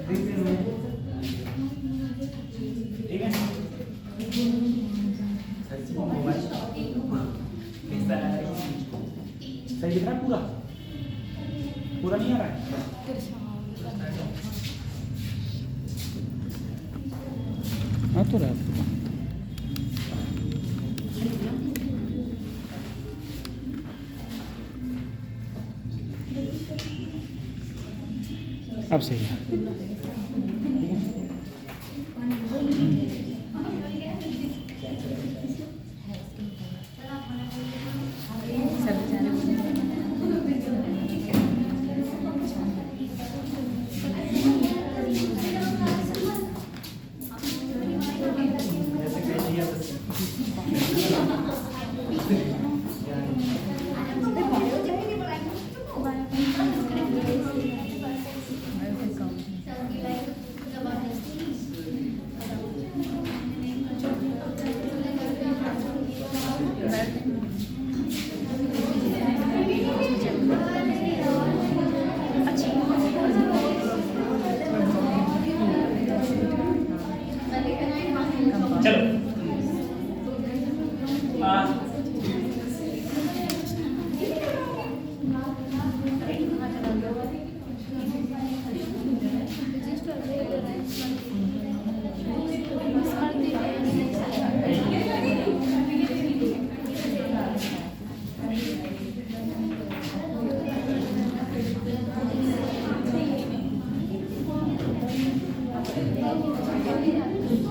ठीक है, सही दिख रहा है? पूरा पूरा नहीं आ रहा है? हाँ तो रहा अब सही है।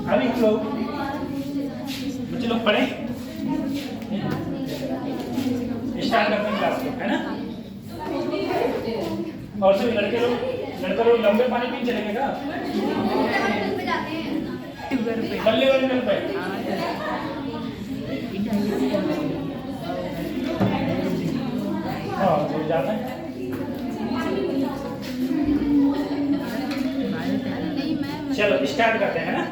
अभी हम लोग बच्चे लोग पढ़े स्टार्ट करते हैं क्लास को, है ना? और सभी लड़के लोग लंबे पानी पीने चलेंगे क्या? बल्ले वाले नल पे हाँ तो जाते हैं। चलो स्टार्ट करते हैं ना।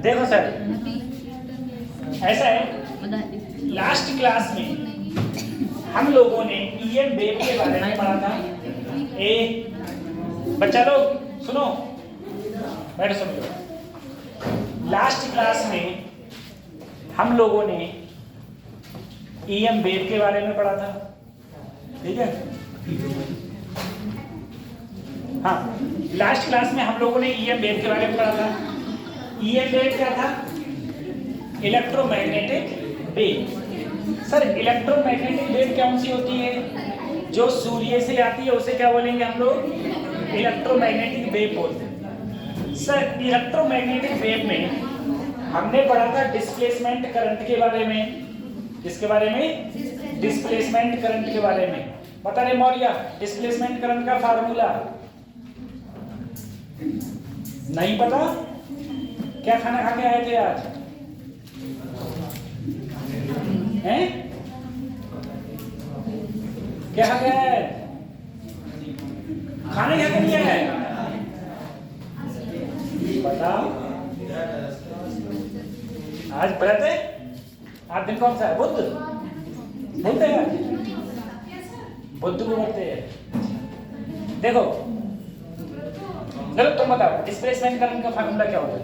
देखो सर, ऐसा है, लास्ट क्लास में हम लोगों ने ईएम वेव के बारे में पढ़ा था। बच्चा लोग सुनो, बैठो सुन लो। लास्ट क्लास में हम लोगों ने ईएम वेव के बारे में पढ़ा था, ठीक है? हाँ, लास्ट क्लास में हम लोगों ने ईएम वेव के बारे में पढ़ा था। ईएम वेव क्या था? Electromagnetic wave. Sir electromagnetic wave कौन सी होती है? जो सूर्य से आती है उसे क्या बोलेंगे हम लोग? इलेक्ट्रोमैग्नेटिक वेव बोलते हैं। सर इलेक्ट्रोमैग्नेटिक वेव में हमने पढ़ा था डिस्प्लेसमेंट करंट के बारे में। किसके बारे में? डिस्प्लेसमेंट करंट के बारे में। बता रहे मौर्य, डिस्प्लेसमेंट करंट का फार्मूला नहीं पता? क्या खाना खा के आए थे आज? हैं? क्या खा के आए? खाने खा के नहीं आए? बताओ। आज व्रत है? आज दिन कौन सा है? बुध? बुध है? बुध को बोलते हैं। देखो चलो तुम बताओ, डिस्प्लेसमेंट करंट का फार्मूला क्या होता है?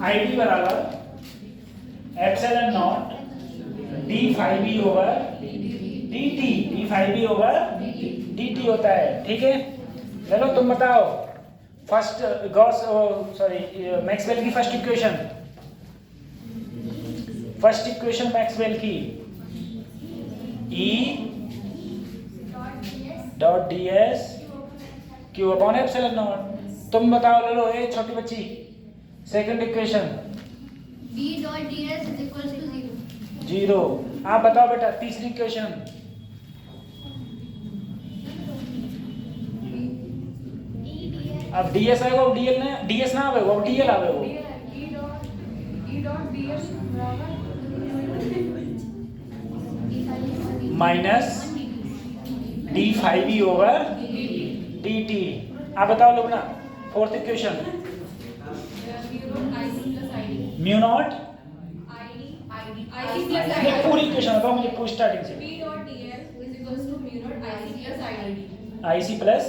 ID बराबर epsilon not d phi b over dt, d phi b over dt होता है, ठीक है? चलो तुम बताओ, फर्स्ट गॉस मैक्सवेल की फर्स्ट इक्वेशन मैक्सवेल की E dot ds Q upon epsilon not. तुम बताओ लो ये छोटी बच्ची, second equation B dot ds is equals to 0। आप बताओ बेटा तीसरी इक्वेशन। अब ds आएगा, वो dl ना, ds ना आवे, वो dl आवे वो। E dot ds बराबर minus d phi b over dt। आप बताओ लोग ना फोर्थ इक्वेशन। म्यू नॉट ये पूरी इक्वेशन बताओ मुझे, पूरी स्टार्टिंग से। IC plus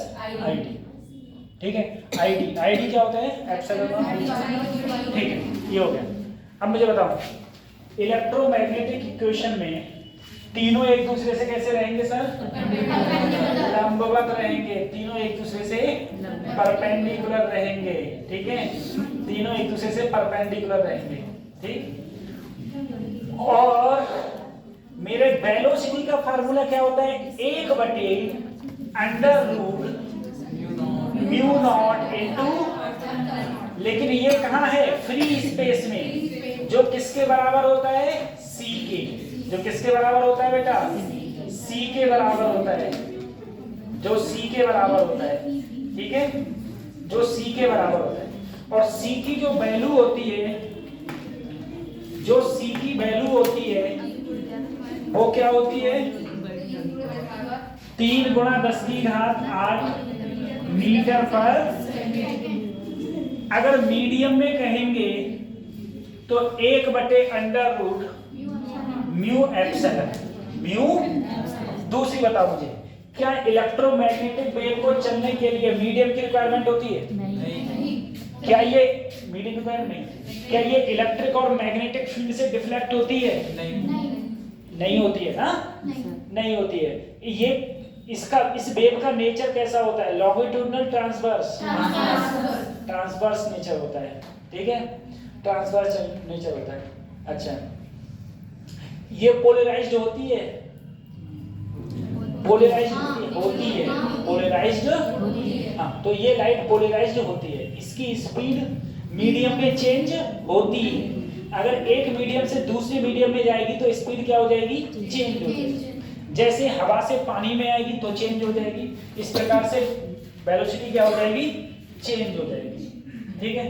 ID। ठीक है। आईडी क्या होता है, एप्सिलॉन नॉट। ठीक है, ये हो गया। अब मुझे बताओ इलेक्ट्रोमैग्नेटिक इक्वेशन में तीनों एक दूसरे से कैसे रहेंगे सर, लंबवत रहेंगे। तीनों एक दूसरे से परपेंडिकुलर रहेंगे। ठीक है, तीनों एक दूसरे से परपेंडिकुलर रहेंगे। ठीक, और मेरे वेलोसिटी का फार्मूला क्या होता है, 1/√μ0 इनटू, लेकिन ये कहाँ है, फ्री स्पेस में, जो किसके बराबर होता है, c के। जो किसके बराबर होता है बेटा, c के बराबर होता है, जो c के बराबर होता है। ठीक है, जो c के बराबर होता है। और c की जो वैल्यू होती है, जो c की वैल्यू होती है वो क्या होती है, 3 × 10⁸ मीटर पर। अगर मीडियम में कहेंगे तो 1/√μ एप्सिलॉन म्यू। दूसरी बताओ मुझे, क्या इलेक्ट्रोमैग्नेटिक वेव को चलने के लिए मीडियम की रिक्वायरमेंट होती है? नहीं। क्या ये मीडियम की रिक्वायरमेंट नहीं? क्या ये इलेक्ट्रिक और मैग्नेटिक फील्ड से डिफ्लेक्ट होती है? नहीं होती है ना, नहीं होती है। ये इसका, इस वेव का नेचर कैसा होता है, लॉन्गिट्यूडिनल ट्रांसवर्स, ट्रांसवर्स नेचर होता है। ठीक है, ट्रांसवर्स नेचर होता है। अच्छा, ये पोलराइज्ड होती है, पोलराइज्ड होती है, पोलराइज्ड। हाँ, तो ये लाइट पोलराइज्ड होती है। इसकी स्पीड मीडियम में चेंज होती है। अगर एक मीडियम से दूसरे मीडियम में जाएगी तो स्पीड क्या हो जाएगी, चेंज हो जाएगी। जैसे हवा से पानी में आएगी तो चेंज हो जाएगी, इस प्रकार से वेलोसिटी क्या हो जाएगी, चेंज हो जाएगी। ठीक है,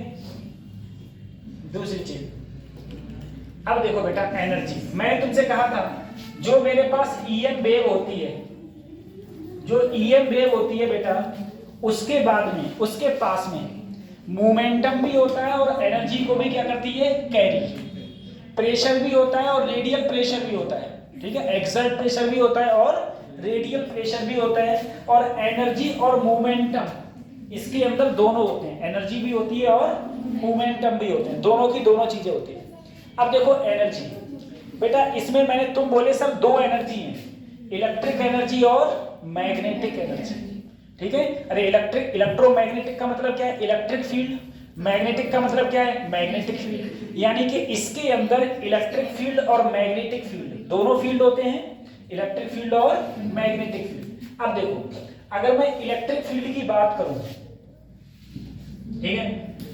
दूसरी चीज, अब देखो बेटा एनर्जी। मैंने तुमसे कहा था जो मेरे पास ईएम वेव होती है, जो ईएम वेव होती है बेटा, उसके बाद में, उसके पास में मोमेंटम भी होता है और एनर्जी को भी क्या करती है, कैरी। प्रेशर भी होता है और रेडियल प्रेशर भी होता है। ठीक है, एक्सर्ट प्रेशर भी होता है और रेडियल प्रेशर भी होता है। और एनर्जी और मोमेंटम इसके अंदर दोनों होते हैं, एनर्जी भी होती है और मोमेंटम भी होते हैं, दोनों की दोनों चीजें होती है। अब देखो एनर्जी बेटा, इसमें मैंने तुम बोले सर 2 एनर्जी हैं, इलेक्ट्रिक एनर्जी और मैग्नेटिक एनर्जी। ठीक है, अरे इलेक्ट्रिक, इलेक्ट्रोमैग्नेटिक का मतलब क्या है, इलेक्ट्रिक फील्ड। मैग्नेटिक का मतलब क्या है, मैग्नेटिक फील्ड। यानी कि इसके अंदर इलेक्ट्रिक फील्ड और मैग्नेटिक फील्ड दोनों फील्ड होते हैं, इलेक्ट्रिक फील्ड और मैग्नेटिक फील्ड। अब देखो, अगर मैं इलेक्ट्रिक फील्ड की बात करूं, ठीक है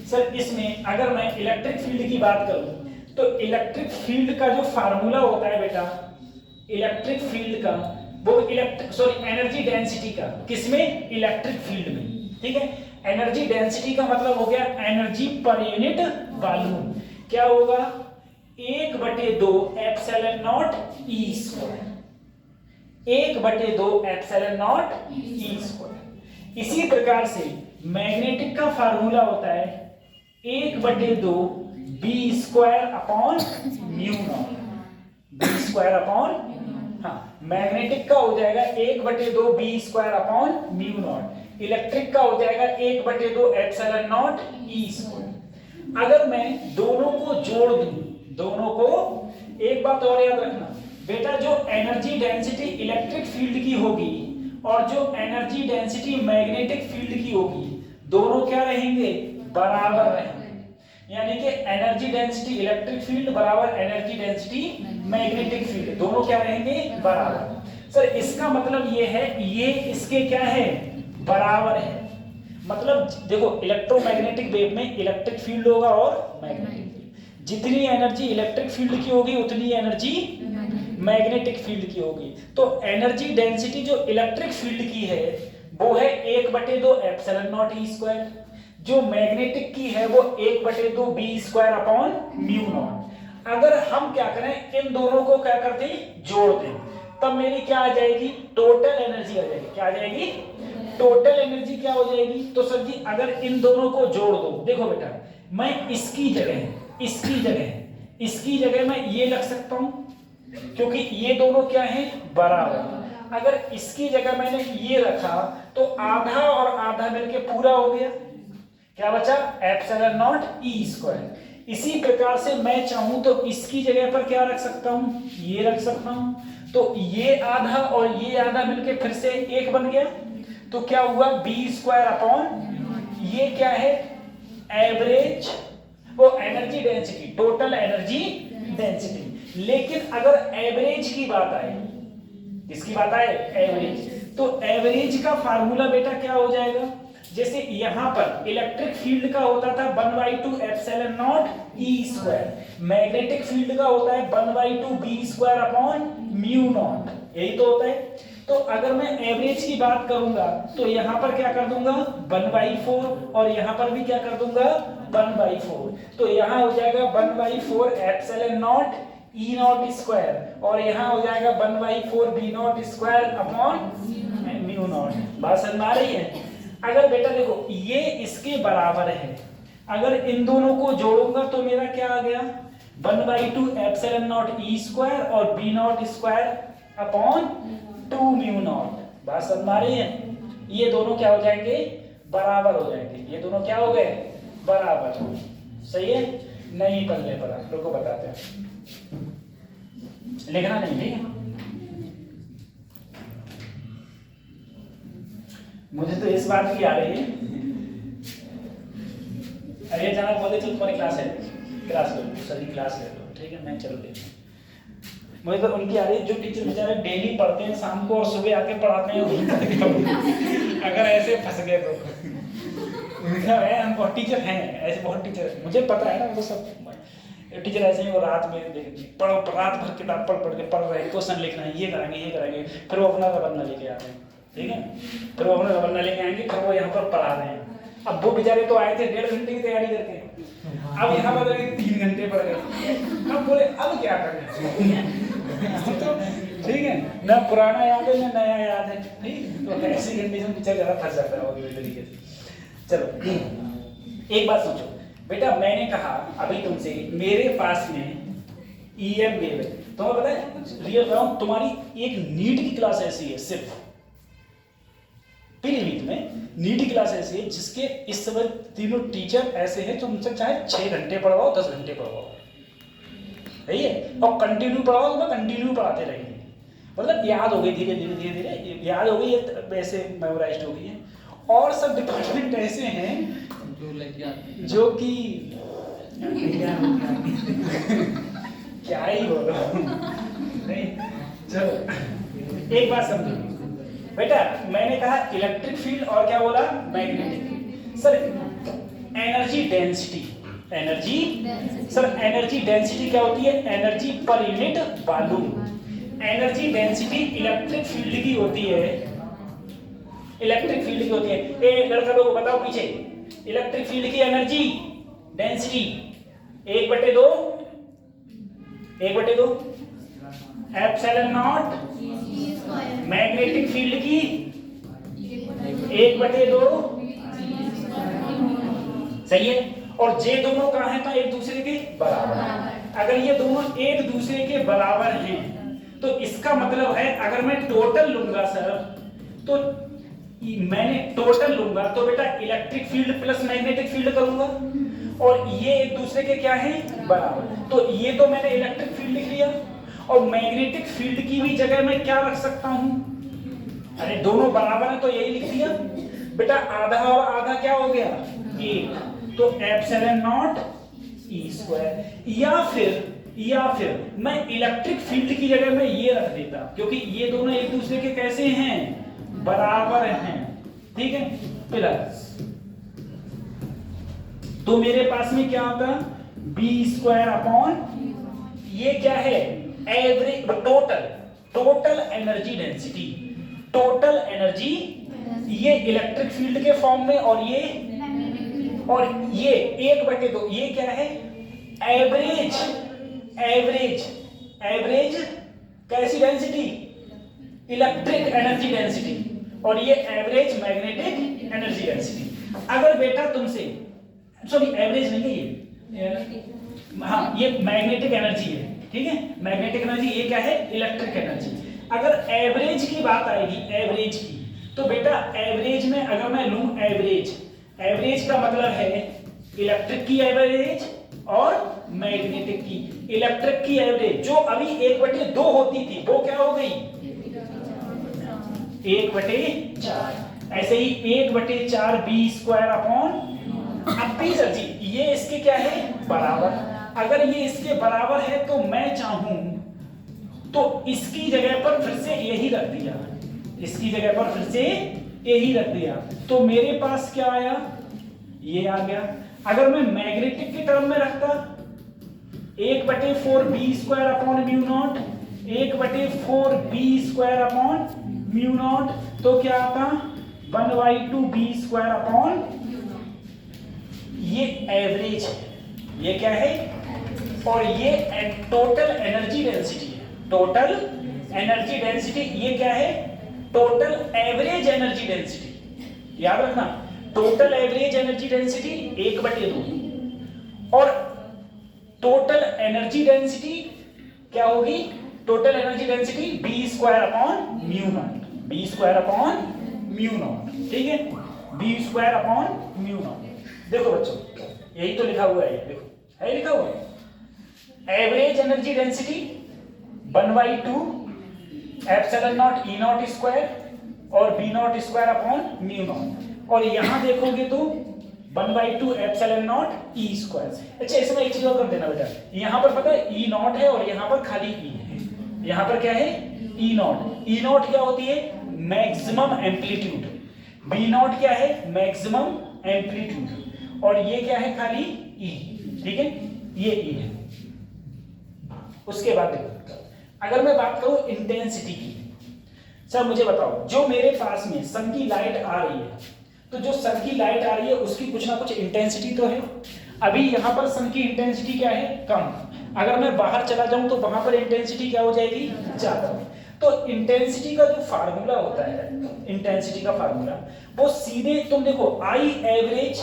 सर, इसमें अगर मैं इलेक्ट्रिक फील्ड की बात करूं तो इलेक्ट्रिक फील्ड का जो फार्मूला होता है बेटा, इलेक्ट्रिक फील्ड का, वो एनर्जी डेंसिटी का, किसमें, इलेक्ट्रिक फील्ड में। ठीक है, एनर्जी डेंसिटी का मतलब हो गया एनर्जी पर यूनिट वॉल्यूम। क्या होगा, 1/2 epsilon not E square, 1/2 epsilon not E square. इसी प्रकार से मैग्नेटिक का फार्मूला होता है 1/2 B square upon mu not, B square upon, हाँ, मैग्नेटिक का हो जाएगा 1/2 B square upon mu not, electric का हो जाएगा 1/2 एप्सिलॉन नॉट ई स्क्वायर। अगर मैं दोनों को जोड़ दूं, दोनों को, एक बात और याद रखना बेटा, जो एनर्जी डेंसिटी इलेक्ट्रिक फील्ड की होगी और जो एनर्जी डेंसिटी मैग्नेटिक फील्ड की होगी, दोनों क्या रहेंगे, बराबर रहेंगे। यानी कि एनर्जी डेंसिटी इलेक्ट्रिक फील्ड बराबर एनर्जी डेंसिटी मैग्नेटिक फील्ड, दोनों क्या रहेंगे, बराबर। सर इसका मतलब ये है, ये इसके क्या है, बराबर है। मतलब देखो इलेक्ट्रोमैग्नेटिक वेव में इलेक्ट्रिक फील्ड होगा और मैग्नेटिक फील्ड, जितनी एनर्जी इलेक्ट्रिक फील्ड की होगी उतनी एनर्जी मैग्नेटिक फील्ड की होगी। तो एनर्जी डेंसिटी जो इलेक्ट्रिक फील्ड की है वो है 1/2 एप्सिलॉन नॉट ई स्क्वायर, जो मैग्नेटिक की है वो 1/2 B square upon mu not. अगर हम क्या करें, इन दोनों को क्या करते हैं, जोड़ दें, तब मेरी क्या आ जाएगी, टोटल एनर्जी आ जाएगी। क्या आ जाएगी, टोटल एनर्जी क्या हो जाएगी। तो सर जी अगर इन दोनों को जोड़ दो, देखो बेटा मैं इसकी जगह मैं ये रख सकता हूं, क्योंकि ये दोनों क्या है, बराबर। अगर इसकी जगह मैंने ये रखा तो आधा और आधा मिलके पूरा हो गया, क्या बचा एप्सिलॉन नॉट ई स्क्वायर। इसी प्रकार से मैं चाहूं तो इसकी जगह पर क्या रख सकता हूं, ये रख सकता हूं, तो ये आधा और ये आधा मिलके फिर से एक बन गया, तो क्या हुआ बी स्क्वायर अपॉन ये क्या है एवरेज वो energy density, total energy density. लेकिन अगर एवरेज की बात आए, किसकी बात आए एवरेज, तो एवरेज का फार्मूला बेटा क्या हो जाएगा, जैसे यहां पर इलेक्ट्रिक फील्ड का होता था 1/2 epsilon not E square, magnetic field का होता है 1/2 B square upon mu naught, यही तो होता है। तो अगर मैं एवरेज की बात करूंगा तो यहां पर क्या कर दूंगा 1/4 और यहां पर भी क्या कर दूंगा 1/4, तो यहां हो जाएगा 1/4 epsilon not E naught square और यहां हो जाएगा 1/4 B naught square upon mu naught. बात समझ में आ रही है। अगर बेटा देखो ये इसके बराबर है, अगर इन दोनों को जोड़ूंगा तो मेरा क्या आ गया 1/2 एप्सिलॉन नॉट ई स्क्वायर और B naught square upon 2 mu naught. बात समझ में आ रही है। ये दोनों क्या हो जाएंगे बराबर हो जाएंगे, ये दोनों क्या हो गए बराबर, सही है। नहीं पल्ले पर आप लोग को बताते हैं, लिखना नहीं ठीक है। मुझे तो इस बात की आ रही है, अरे जाना बोले तो तुम्हारी क्लास है, क्लास लो सभी क्लास ले लो ठीक है, मैं चलो लेता। मुझे तो उनकी आ रही है जो टीचर बेचारे डेली पढ़ते हैं शाम को और सुबह आके पढ़ाते हैं अगर ऐसे फंस गए तो उनका है, हम बहुत टीचर हैं ऐसे, बहुत टीचर मुझे पता है ना, वो सब टीचर ऐसे ही वो रात में पढ़ो, रात भर किताब पढ़ के पढ़ रहे, क्वेश्चन लिखना है, ये करेंगे, फिर वो अपना रबन्ना लेके आते हैं ठीक है, फिर वो अपना रबन्ना लेके आएंगे, फिर वो यहाँ पर पढ़ा रहे हैं। अब वो बेचारे तो आए थे 1.5 घंटे की तैयारी करके, अब यहाँ पर 3 घंटे पढ़ गए, अब बोले अब क्या करें तो ठीक है, ना पुराना याद है ना नया याद है, ठीक तो ऐसी कंडीशन टीचर ज़्यादा फंस जाता है वो तरीके से। चलो एक बात सोचो बेटा, मैंने कहा अभी तुमसे मेरे पास में EM वेव है, तुम्हें पता है रियल बताऊं तुम्हारी एक नीट की क्लास ऐसी है, सिर्फ पीलीभीत में नीट की क्लास ऐसी है जिसके इस समय तीनों टीचर ऐसे हैं जो उनसे चाहे 6 घंटे पढ़वाओ 10 घंटे पढ़वाओ, सही है, और कंटिन्यू पढ़ाओ तो कंटिन्यू पढ़ाते रहेंगे, मतलब याद हो गई धीरे धीरे याद हो गई, वैसे मेमोराइज्ड हो गई है। और सब डिपार्टमेंट ऐसे हैं जो कि क्या ही बोलो नहीं। चलो एक बात समझो बेटा, मैंने कहा इलेक्ट्रिक फील्ड और क्या बोला magnetic. Sir energy density, energy sir energy density क्या होती है, energy per unit volume. Energy density electric field की होती है, इलेक्ट्रिक फील्ड की होती है। ए लड़का लोग बताओ पीछे, इलेक्ट्रिक फील्ड की energy density 1/2 epsilon naught, magnetic field की 1/2, सही है। और जे दोनों कहाँ हैं तो एक दूसरे के बराबर। अगर ये दोनों एक दूसरे के बराबर हैं तो इसका मतलब है अगर मैं टोटल लूंगा सर, तो मैंने टोटल लूंगा तो बेटा electric field plus magnetic field करूंगा, और ये एक दूसरे के क्या हैं बराबर, तो ये तो मैंने इलेक्ट्रिक फील्ड लिख लिया। और मैग्नेटिक फील्ड की भी जगह मैं क्या रख सकता हूं, अरे दोनों बराबर है तो यही लिख दिया बेटा, आधा और आधा क्या हो गया 1, तो एप्सिलॉन नॉट ई स्क्वायर। या फिर मैं इलेक्ट्रिक फील्ड की जगह में ये रख देता, क्योंकि ये दोनों एक दूसरे के कैसे हैं बराबर हैं, ठीक है। प्लस तो मेरे पास में क्या आता बी स्क्वायर अपॉन ये क्या है average, total energy density, total energy, ये इलेक्ट्रिक फील्ड के फॉर्म में, और ये 1/2, ये क्या है एवरेज कैसी डेंसिटी, इलेक्ट्रिक एनर्जी डेंसिटी, और ये एवरेज मैग्नेटिक एनर्जी डेंसिटी। अगर बेटा तुमसे सॉरी एवरेज नहीं है ये, हाँ ये मैग्नेटिक एनर्जी है, ठीक है, मैग्नेटिक एनर्जी, ये क्या है इलेक्ट्रिक एनर्जी। अगर एवरेज की बात आएगी, एवरेज की, तो बेटा एवरेज में अगर मैं लूं एवरेज, एवरेज का मतलब है इलेक्ट्रिक की एवरेज और मैग्नेटिक की। इलेक्ट्रिक की एवरेज जो अभी 1/2 होती थी वो क्या हो गई 1/4। ऐसे ही 1/4 बी स्क्वायर अपॉन, अब भी सर जी ये इसके क्या है बराबर। अगर ये इसके बराबर है तो मैं चाहूं तो इसकी जगह पर फिर से यही रख दिया, इसकी जगह पर फिर से यही रख दिया, तो मेरे पास क्या आया ये आ गया। अगर मैं मैग्नेटिक के टर्म में रखता 1/4 B square upon mu naught, 1/4 B square upon mu naught, तो क्या आता 1/2 बी स्क्वायर अपॉन, ये एवरेज है, ये क्या है, और ये टोटल एनर्जी डेंसिटी है। टोटल एनर्जी डेंसिटी ये क्या है टोटल एवरेज एनर्जी डेंसिटी, याद रखना टोटल एवरेज एनर्जी डेंसिटी 1/2 और टोटल एनर्जी डेंसिटी क्या होगी, total energy density B square upon mu not, B square upon mu naught, ठीक है, B square upon mu naught. देखो बच्चों यही तो लिखा हुआ है, देखो है लिखा हुआ है average energy density 1/2 epsilon not E naught square और B naught square upon mu naught, और यहां देखोगे तो 1/2 एप्सिलॉन नॉट ई स्क्वायर। अच्छा इसमें एक चीज और कर देना बेटा, यहां पर पता है ई नॉट है और यहां पर खाली ई है, यहां पर क्या है ई नॉट। ई नॉट क्या होती है मैक्सिमम एम्पलीट्यूड, बी नॉट क्या है मैक्सिमम एम्पलीट्यूड, और ये क्या है खाली ई, ठीक है ये ई है। उसके बाद देखो अगर मैं बात करूं इंटेंसिटी की, सर मुझे बताओ जो मेरे पास में सन की लाइट आ रही है, तो जो सन की लाइट आ रही है उसकी कुछ ना कुछ इंटेंसिटी तो है। अभी यहां पर सन की इंटेंसिटी क्या है कम, अगर मैं बाहर चला जाऊं तो वहां पर इंटेंसिटी क्या हो जाएगी ज्यादा। तो इंटेंसिटी का जो फार्मूला होता है, इंटेंसिटी का फार्मूला वो सीधे तुम देखो आई एवरेज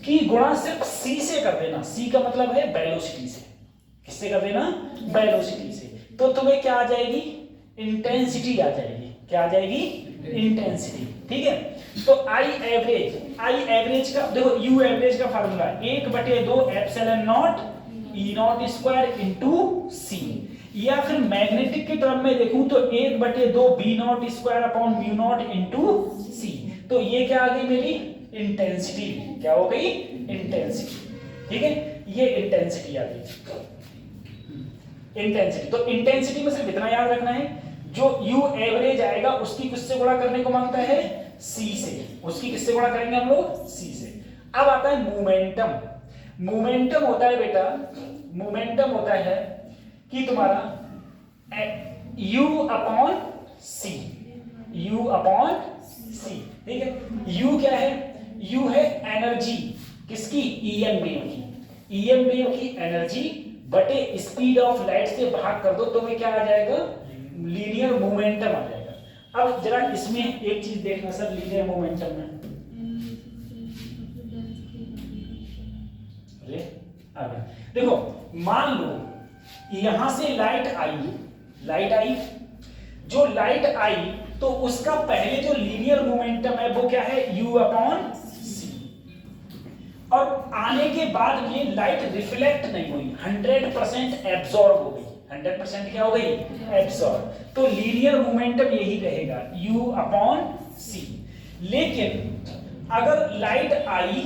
की गुणा सिर्फ सी से कर देना, सी का मतलब है वेलोसिटी से, किससे कर देना वेलोसिटी से, तो तुम्हें क्या आ जाएगी इंटेंसिटी आ जाएगी, क्या आ जाएगी इंटेंसिटी, ठीक है। तो आई एवरेज का देखो यू एवरेज का formula 1/2 epsilon not E naught square into c, या फिर मैग्नेटिक के टर्म में देखूं तो 1/2 b naught square upon mu naught into c, तो ये क्या आ गई मेरी इंटेंसिटी, क्या हो गई इंटेंसिटी, ठीक है ये इंटेंसिटी आ गई इंटेंसिटी। तो इंटेंसिटी में सिर्फ इतना याद रखना है जो यू एवरेज आएगा उसकी किससे गुणा करने को मांगता है सी से, उसकी किससे गुणा करेंगे हम लोग सी से। अब आता है मोमेंटम, मोमेंटम होता है बेटा, मोमेंटम होता है कि तुम्हारा u upon c, u upon सी, ठीक है। u क्या है, u है एनर्जी किसकी ईएम वेव की, ईएम वेव की एनर्जी बटे स्पीड ऑफ लाइट से भाग कर दो तो में क्या आ जाएगा लीनियर मोमेंटम आ जाएगा। अब जरा इसमें एक चीज देखना सर लीनियर मोमेंटम में, अरे आ गया देखो, मान लो यहां से लाइट आई, जो लाइट आई तो उसका पहले जो लीनियर मोमेंटम है वो क्या है u अपॉन सी, और आने के बाद में लाइट रिफ्लेक्ट नहीं हुई, 100% एब्जॉर्ब हो गई, 100% क्या हो गई एब्जॉर्ब, तो लीनियर मोमेंटम यही रहेगा u अपॉन सी। लेकिन अगर लाइट आई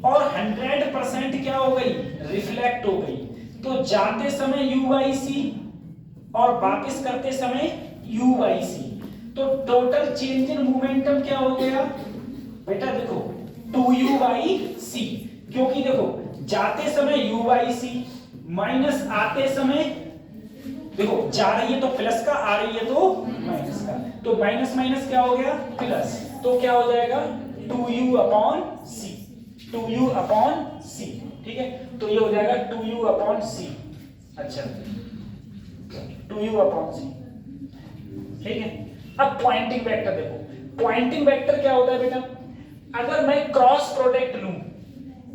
और 100% क्या हो गई रिफ्लेक्ट हो गई, तो जाते समय u बाई सी और वापस करते समय u बाई सी, तो टोटल चेंज इन मोमेंटम क्या हो गया बेटा देखो 2u बाई सी, क्योंकि देखो जाते समय u बाई सी माइनस आते समय देखो जा रही है तो प्लस का, आ रही है तो माइनस का, तो माइनस माइनस क्या हो गया प्लस, तो क्या हो जाएगा 2u अपॉन सी, 2u अपॉन सी, ठीक है, तो ये हो जाएगा 2u अपॉन सी, अच्छा 2u अपॉन सी, ठीक है। अब पॉइंटिंग वेक्टर देखो, पॉइंटिंग वेक्टर क्या होता है बेटा, अगर मैं क्रॉस प्रोडक्ट लूं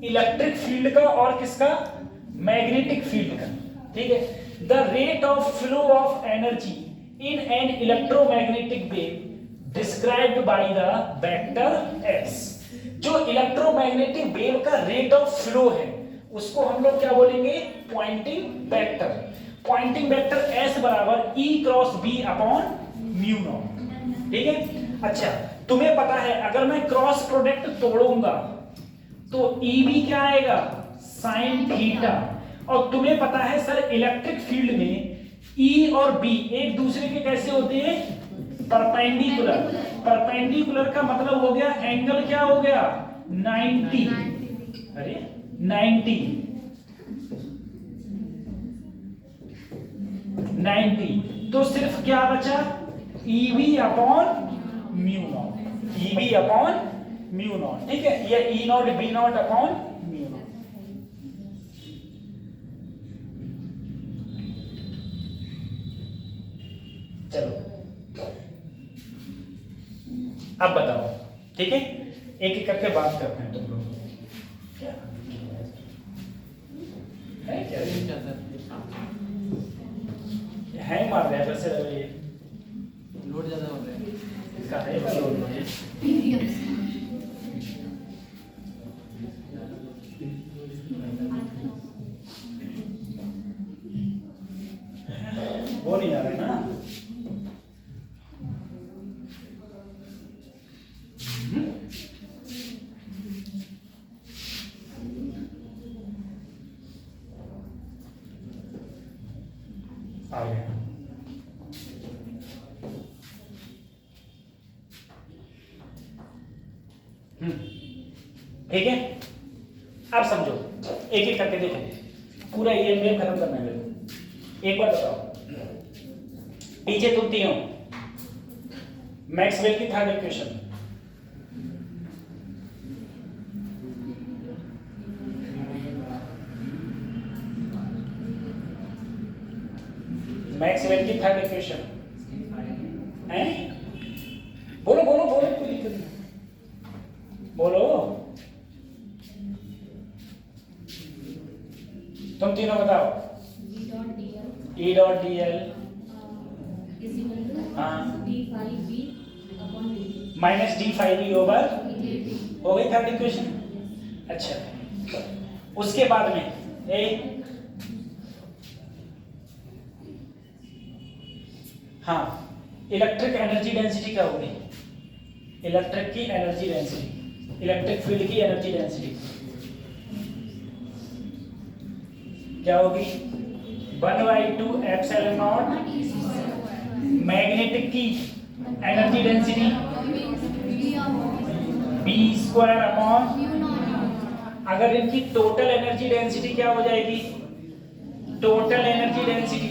इलेक्ट्रिक फील्ड का और किसका मैग्नेटिक फील्ड का, ठीक है, the rate of flow of energy in an electromagnetic wave described by the vector s। जो इलेक्ट्रोमैग्नेटिक वेव का रेट ऑफ फ्लो है उसको हम लोग क्या बोलेंगे, Poynting vector. Poynting vector s बराबर E cross B upon mu naught. ठीक है, अच्छा तुम्हें पता है अगर मैं क्रॉस प्रोडक्ट तोड़ूंगा तो EB क्या आएगा, साइन थीटा। और तुम्हें पता है सर इलेक्ट्रिक फील्ड में E और B एक दूसरे के कैसे होते हैं, परपेंडिकुलर। परपेंडिकुलर का मतलब हो गया एंगल क्या हो गया, 90। अरे 90 तो सिर्फ क्या बचा, EB upon mu not. EB upon mu naught, ठीक है, या E not B not upon mu not. चलो अब बताओ, ठीक है, एक एक करके बात करते हैं तुम लोग। क्या है, क्या हैंग मार रहा है वैसे, ये लोड ज्यादा हो रहा है। इसका है का लोड, वो नहीं आ रहा है ना। आ गया। ठीक है, अब समझो, एक एक करके देखो, पूरा ईएमएफ खत्म करना है मेरे को। एक बार बताओ, पीछे तुम तीनों मैक्सवेल की थर्ड इक्वेशन, मैक्सवेल की थर्ड इक्वेशन है, बोलो बोलो बोलो, कोई दिक्कत नहीं, बोलो तुम तीनों बताओ। E dot D L minus D five B over, हो गई थर्ड इक्वेशन। अच्छा उसके बाद में हाँ, इलेक्ट्रिक एनर्जी डेंसिटी क्या होगी, इलेक्ट्रिक की एनर्जी डेंसिटी, इलेक्ट्रिक फील्ड की एनर्जी डेंसिटी क्या होगी, 1/2 एप्सिलॉन नॉट। मैग्नेटिक की energy density b square upon, अगर इनकी टोटल एनर्जी डेंसिटी क्या हो जाएगी, टोटल एनर्जी डेंसिटी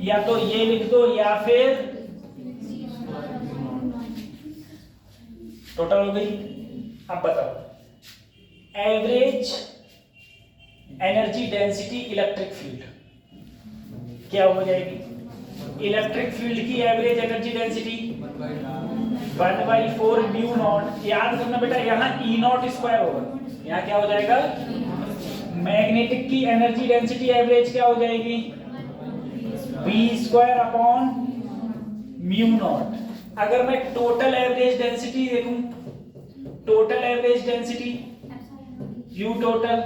या तो ये लिख दो या फिर टोटल हो गई। अब बताओ average energy density electric field क्या हो जाएगी, इलेक्ट्रिक फील्ड की average energy density 1/4 mu naught. याद करना बेटा, यहाँ E नॉट स्क्वायर होगा, यहाँ क्या हो जाएगा, मैग्नेटिक की एनर्जी डेंसिटी एवरेज क्या हो जाएगी, B square upon mu not. अगर मैं टोटल एवरेज डेंसिटी देखूं, total average density U total,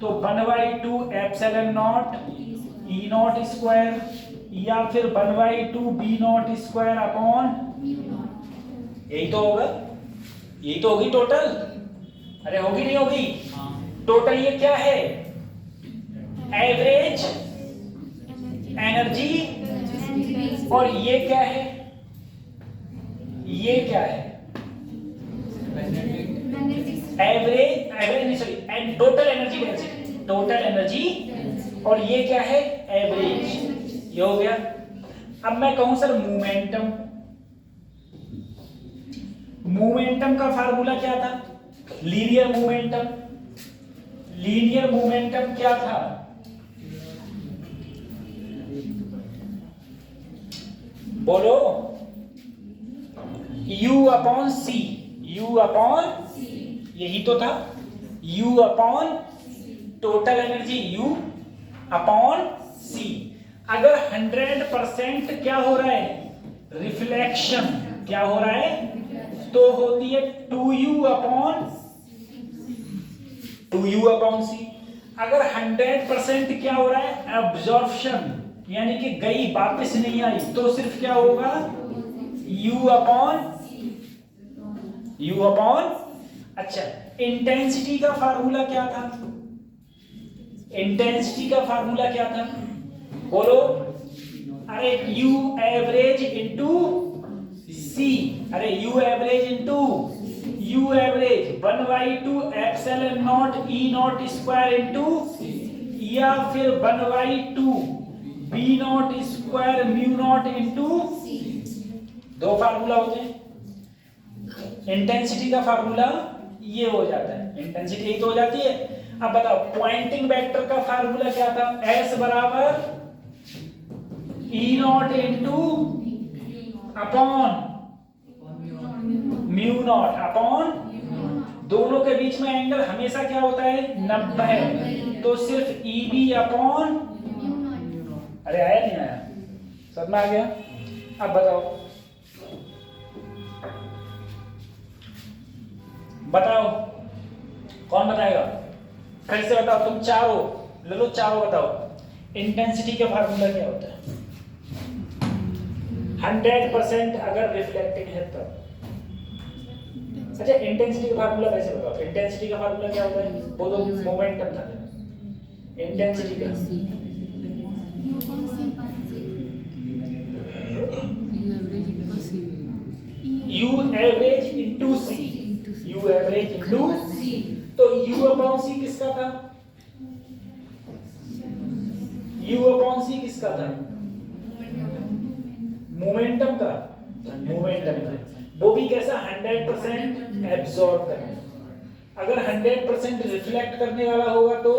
तो 1/2 epsilon naught E not square या फिर 1/2 B नॉट स्क्वायर अपॉन, यही तो होगा, यही तो होगी टोटल। अरे होगी नहीं होगी, टोटल ये क्या है, एवरेज एनर्जी, और ये क्या है, ये क्या है, एवरेज, एवरेज नहीं sorry, and total energy density, total energy, और ये क्या है, एवरेज। ये हो गया। अब मैं कहूं सर मोमेंटम, मोमेंटम का फार्मूला क्या था, लीनियर मोमेंटम। लीनियर मोमेंटम क्या था, बोलो, U upon c, U upon, यही तो था, U upon total energy, U upon c. अगर 100% क्या हो रहा है, रिफ्लेक्शन क्या हो रहा है, तो होती है 2u अपॉन c। अगर 100% क्या हो रहा है, एब्जॉर्प्शन यानी कि गई वापस नहीं आई, तो सिर्फ क्या होगा, u अपॉन। अच्छा, इंटेंसिटी का फार्मूला क्या था, इंटेंसिटी का फार्मूला क्या था, बोलो। अरे u एवरेज इंटू c, अरे u average into u average 1/2 epsilon naught e not square into, या फिर 1/2 b naught square mu naught into. दो फार्मूला होते हैं, इंटेंसिटी का फार्मूला ये हो जाता है, इंटेंसिटी यही तो हो जाती है। अब बताओ पॉइंटिंग वेक्टर का फार्मूला क्या था, S बराबर E not into upon mu not upon, दोनों के बीच में एंगल हमेशा क्या होता है, 90, तो सिर्फ EB अपॉन। अरे आया नहीं आया, सब में आ गया। अब बताओ बताओ कौन बताएगा, फिर से बताओ, तुम चारों ले लो, चारों बताओ इंटेंसिटी का फार्मूला क्या होता है, 100% अगर रिफ्लेक्टिंग है तब। अच्छा, इंटेंसिटी का फार्मूला कैसे बताओ, इंटेंसिटी का फार्मूला क्या होता है, वो तो मोमेंटम था, इंटेंसिटी का U average into C, U average into, तो U अपॉन C किसका था, U अपॉन C किसका था, मोमेंटम का, मोमेंटम का, वो भी कैसा, 100% एब्सॉर्ब करने, अगर 100% रिफ्लेक्ट करने वाला होगा तो।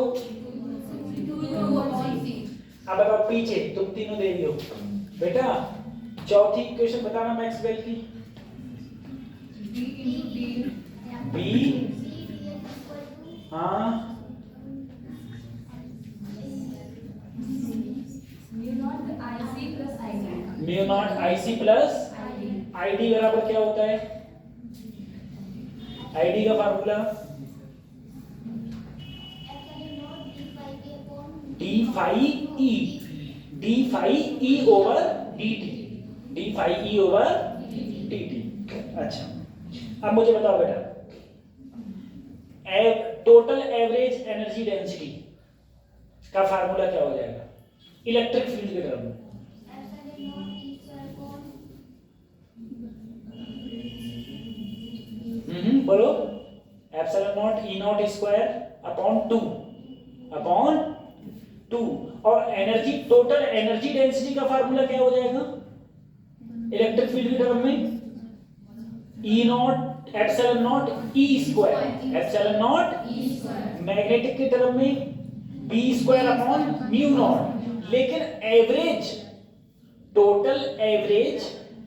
अब बताओ पीछे तुम तीनों दे दियो बेटा, चौथी इक्वेशन बताना मैक्सवेल की, B, हाँ mu naught IC plus ID बराबर क्या होता है, ID का formula d phi e over dt, d phi e over dt। अच्छा, अब मुझे बताओ बेटा, टोटल एवरेज एनर्जी डेंसिटी का फार्मूला क्या हो जाएगा, इलेक्ट्रिक फील्ड के टर्म में। बोलो, epsilon naught E not square upon 2 और एनर्जी, टोटल एनर्जी डेंसिटी का फार्मूला क्या हो जाएगा इलेक्ट्रिक फील्ड के टर्म में, E not epsilon naught E square, epsilon naught magnetic के टर्म में B square upon mu naught. लेकिन average, total average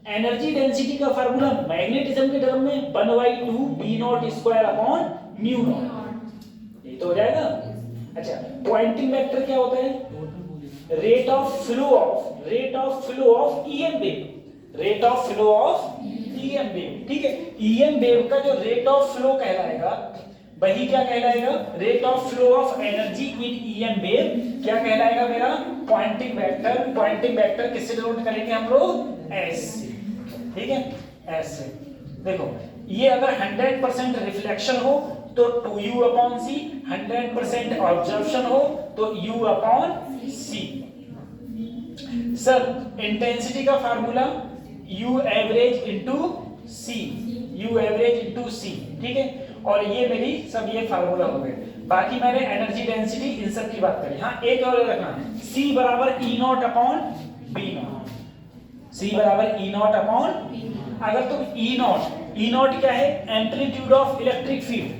energy density का फार्मूला मैग्नेटिज्म के टर्म में 1/2 B naught square upon mu naught, ये तो हो जाएगा। अच्छा, पॉइंटिंग वेक्टर क्या होता है, rate of flow of EM wave, rate of flow of EM wave, ठीक है। EM वेव का जो रेट ऑफ फ्लो कहलाएगा वही क्या कहलाएगा, rate of flow of energy in EM wave क्या कहलाएगा मेरा, पॉइंटिंग वेक्टर। पॉइंटिंग वेक्टर किससे डिनोट करेंगे हम लोग, S से, ठीक है, S से। देखो ये अगर 100% रिफ्लेक्शन हो तो 2u अपॉन c, 100% ऑब्जर्वेशन हो तो u upon c। Sir intensity का formula u average into c, u average into c, ठीक है। और ये मेरी सब ये फार्मूला हो गए। बाकी मैंने एनर्जी डेंसिटी इन सब की बात करी। हाँ, एक और रखना, c बराबर E not upon B not, c बराबर E नॉट अपॉन। अगर तुम E नॉट क्या है, amplitude of electric field,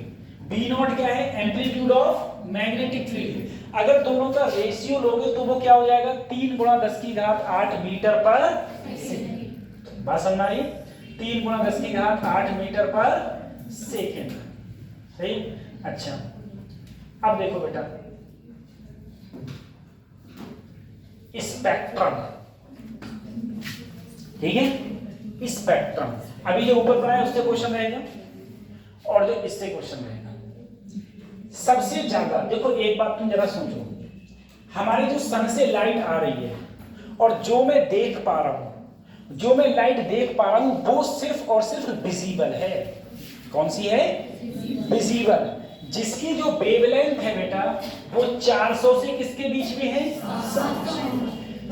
B not क्या है, एम्पलीट्यूड ऑफ मैग्नेटिक फील्ड। अगर दोनों का रेशियो लोगे तो वो क्या हो जाएगा, 3 × 10⁸ मीटर पर सेकेंड। बात समझना रही, 3 × 10⁸ मीटर पर सेकेंड, सही। अच्छा, अब देखो बेटा, स्पेक्ट्रम, ठीक है, स्पेक्ट्रम। अभी जो ऊपर पढ़ा है उससे क्वेश्चन रहेगा और जो इससे क्वेश्चन रहेगा। सबसे ज्यादा देखो, एक बात तुम जरा सोचो, हमारी जो सन से लाइट आ रही है और जो मैं देख पा रहा हूं, जो मैं लाइट देख पा रहा हूं, वो सिर्फ और सिर्फ विजिबल है। कौन सी है? विजिबल। जिसकी जो वेवलेंथ है बेटा वो 400 से किसके बीच में है?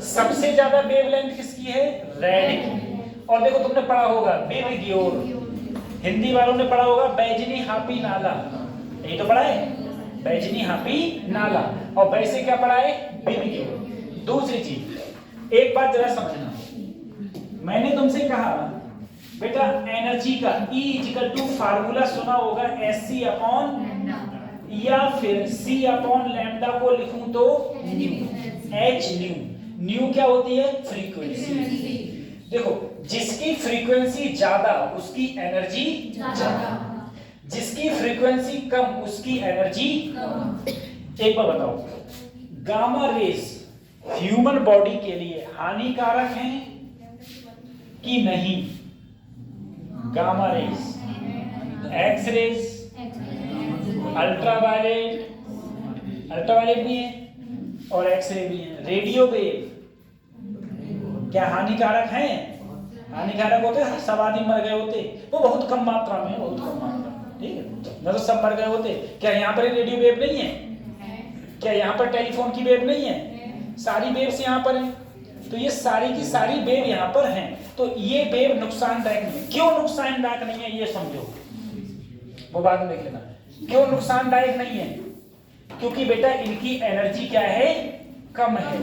सबसे ज्यादा वेवलेंथ किसकी है? रेड की। और देखो तुमने पढ़ा होगा बेबिग्योर, हिंदी वालों ने पढ़ा होगा बैजनी हापी नाला, यही तो पढ़ा है, बैजनी हापी नाला। और वैसे क्या पढ़ा है? बेबिग्योर। दूसरी चीज, एक बात जरा समझना, मैंने तुमसे कहा बेटा एनर्जी का E इक्वल टू फार्मूला सुना होगा SC अपॉन, या फिर C अपॉन लैम्डा को लिखूं तो न्यू, H न्यू। न्यू क्या होती है? फ्रीक्वेंसी। देखो जिसकी फ्रीक्वेंसी ज्यादा उसकी एनर्जी ज्यादा, जिसकी फ्रीक्वेंसी कम उसकी एनर्जी कम। एक बार बताओ, गामा रेस ह्यूमन बॉडी के लिए हानिकारक हैं कि नहीं? Gamma rays, X rays, ultraviolet, ultraviolet भी है और एक्सरे भी है, रेडियो वेव क्या हानिकारक हैं? हानिकारक होते हैं, सब आदमी मर गए होते, वो बहुत कम मात्रा में, बहुत कम मात्रा में, ठीक है, न तो सब मर गए होते। क्या यहाँ पर रेडियो वेव नहीं है? क्या यहाँ पर टेलीफोन की वेव नहीं है? सारी वेव्स यहाँ पर हैं, तो ये सारी की सारी वेव यहाँ पर हैं, तो ये वेव नुकसानदायक नहीं है। क्यों नुकसानदायक नहीं है ये समझो, वो बाद में देख लेना। क्यों नुकसानदायक नहीं है? क्योंकि बेटा इनकी एनर्जी क्या है? कम है,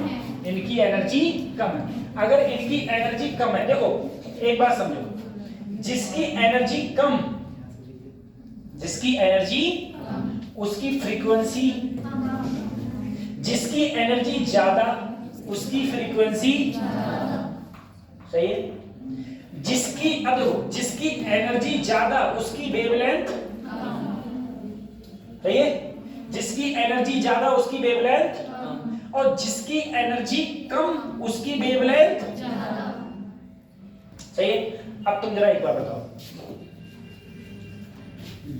इनकी एनर्जी कम है। अगर इनकी एनर्जी कम है, देखो एक बात समझो, जिसकी एनर्जी कम, जिसकी एनर्जी उसकी फ्रीक्वेंसी, जिसकी एनर्जी ज्यादा उसकी फ्रीक्वेंसी, सही है। जिसकी, अब देखो, जिसकी एनर्जी ज्यादा उसकी वेवलेंथ, सही है, जिसकी एनर्जी ज्यादा उसकी वेवलेंथ, और जिसकी एनर्जी कम उसकी वेवलेंथ, सही है। अब तुम जरा एक बार बताओ,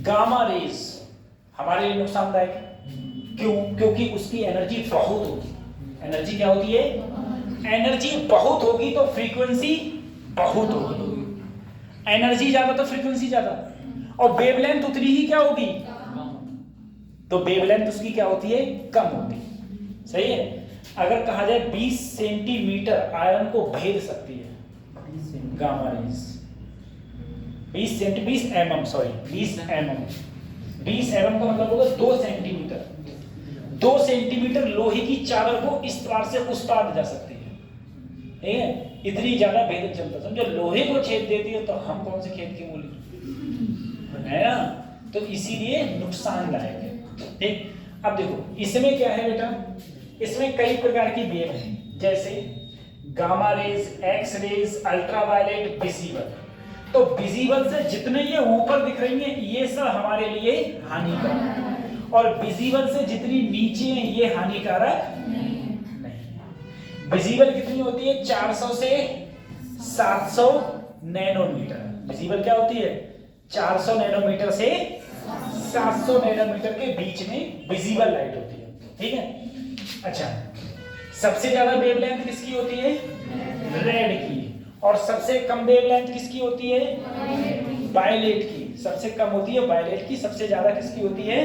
गामा रेस हमारे लिए नुकसानदायक है, क्यों? क्योंकि उसकी एनर्जी बहुत होगी। एनर्जी क्या होती है? एनर्जी बहुत होगी तो फ्रीक्वेंसी बहुत होगी। एनर्जी ज्यादा तो फ्रीक्वेंसी ज्यादा, और वेवलेंथ उतनी ही क्या होगी? तो वेवलेंथ उसकी क्या होती है? कम होती है, सही है। अगर कहा जाए 20 सेंटीमीटर आयरन को भेद सकती है gamma rays, 20 mm, sorry 20 mm, 20 mm का मतलब होगा 2 सेंटीमीटर। 2 सेंटीमीटर लोहे की चादर को इस पार से उस पार जा सकती है, ठीक है, इतनी ज्यादा भेदक क्षमता। समझो लोहे को छेद देती है तो हम कौन से खेत की मूली, है ना? तो इसीलिए नुकसानदायक है, ठीक। अब देखो इसमें क्या है बेटा, इसमें कई प्रकार की वेव है, जैसे gamma rays, X rays, ultraviolet, visible. तो विजिबल से जितने ये ऊपर दिख रही हैं ये सब हमारे लिए हानिकारक है, और विजिबल से जितनी नीचे हैं ये हानिकारक नहीं। विजिबल कितनी होती है? 400 से 700 नैनोमीटर। विजिबल क्या होती है? 400 नैनोमीटर से 700 नैनोमीटर के बीच में विजिबल लाइट होती है, ठीक है। अच्छा, सबसे ज्यादा वेवलेंथ किसकी होती है? रेड की। और सबसे कम वेवलेंथ किसकी होती है? वायलेट की। सबसे कम होती है वायलेट की, सबसे ज्यादा किसकी होती है?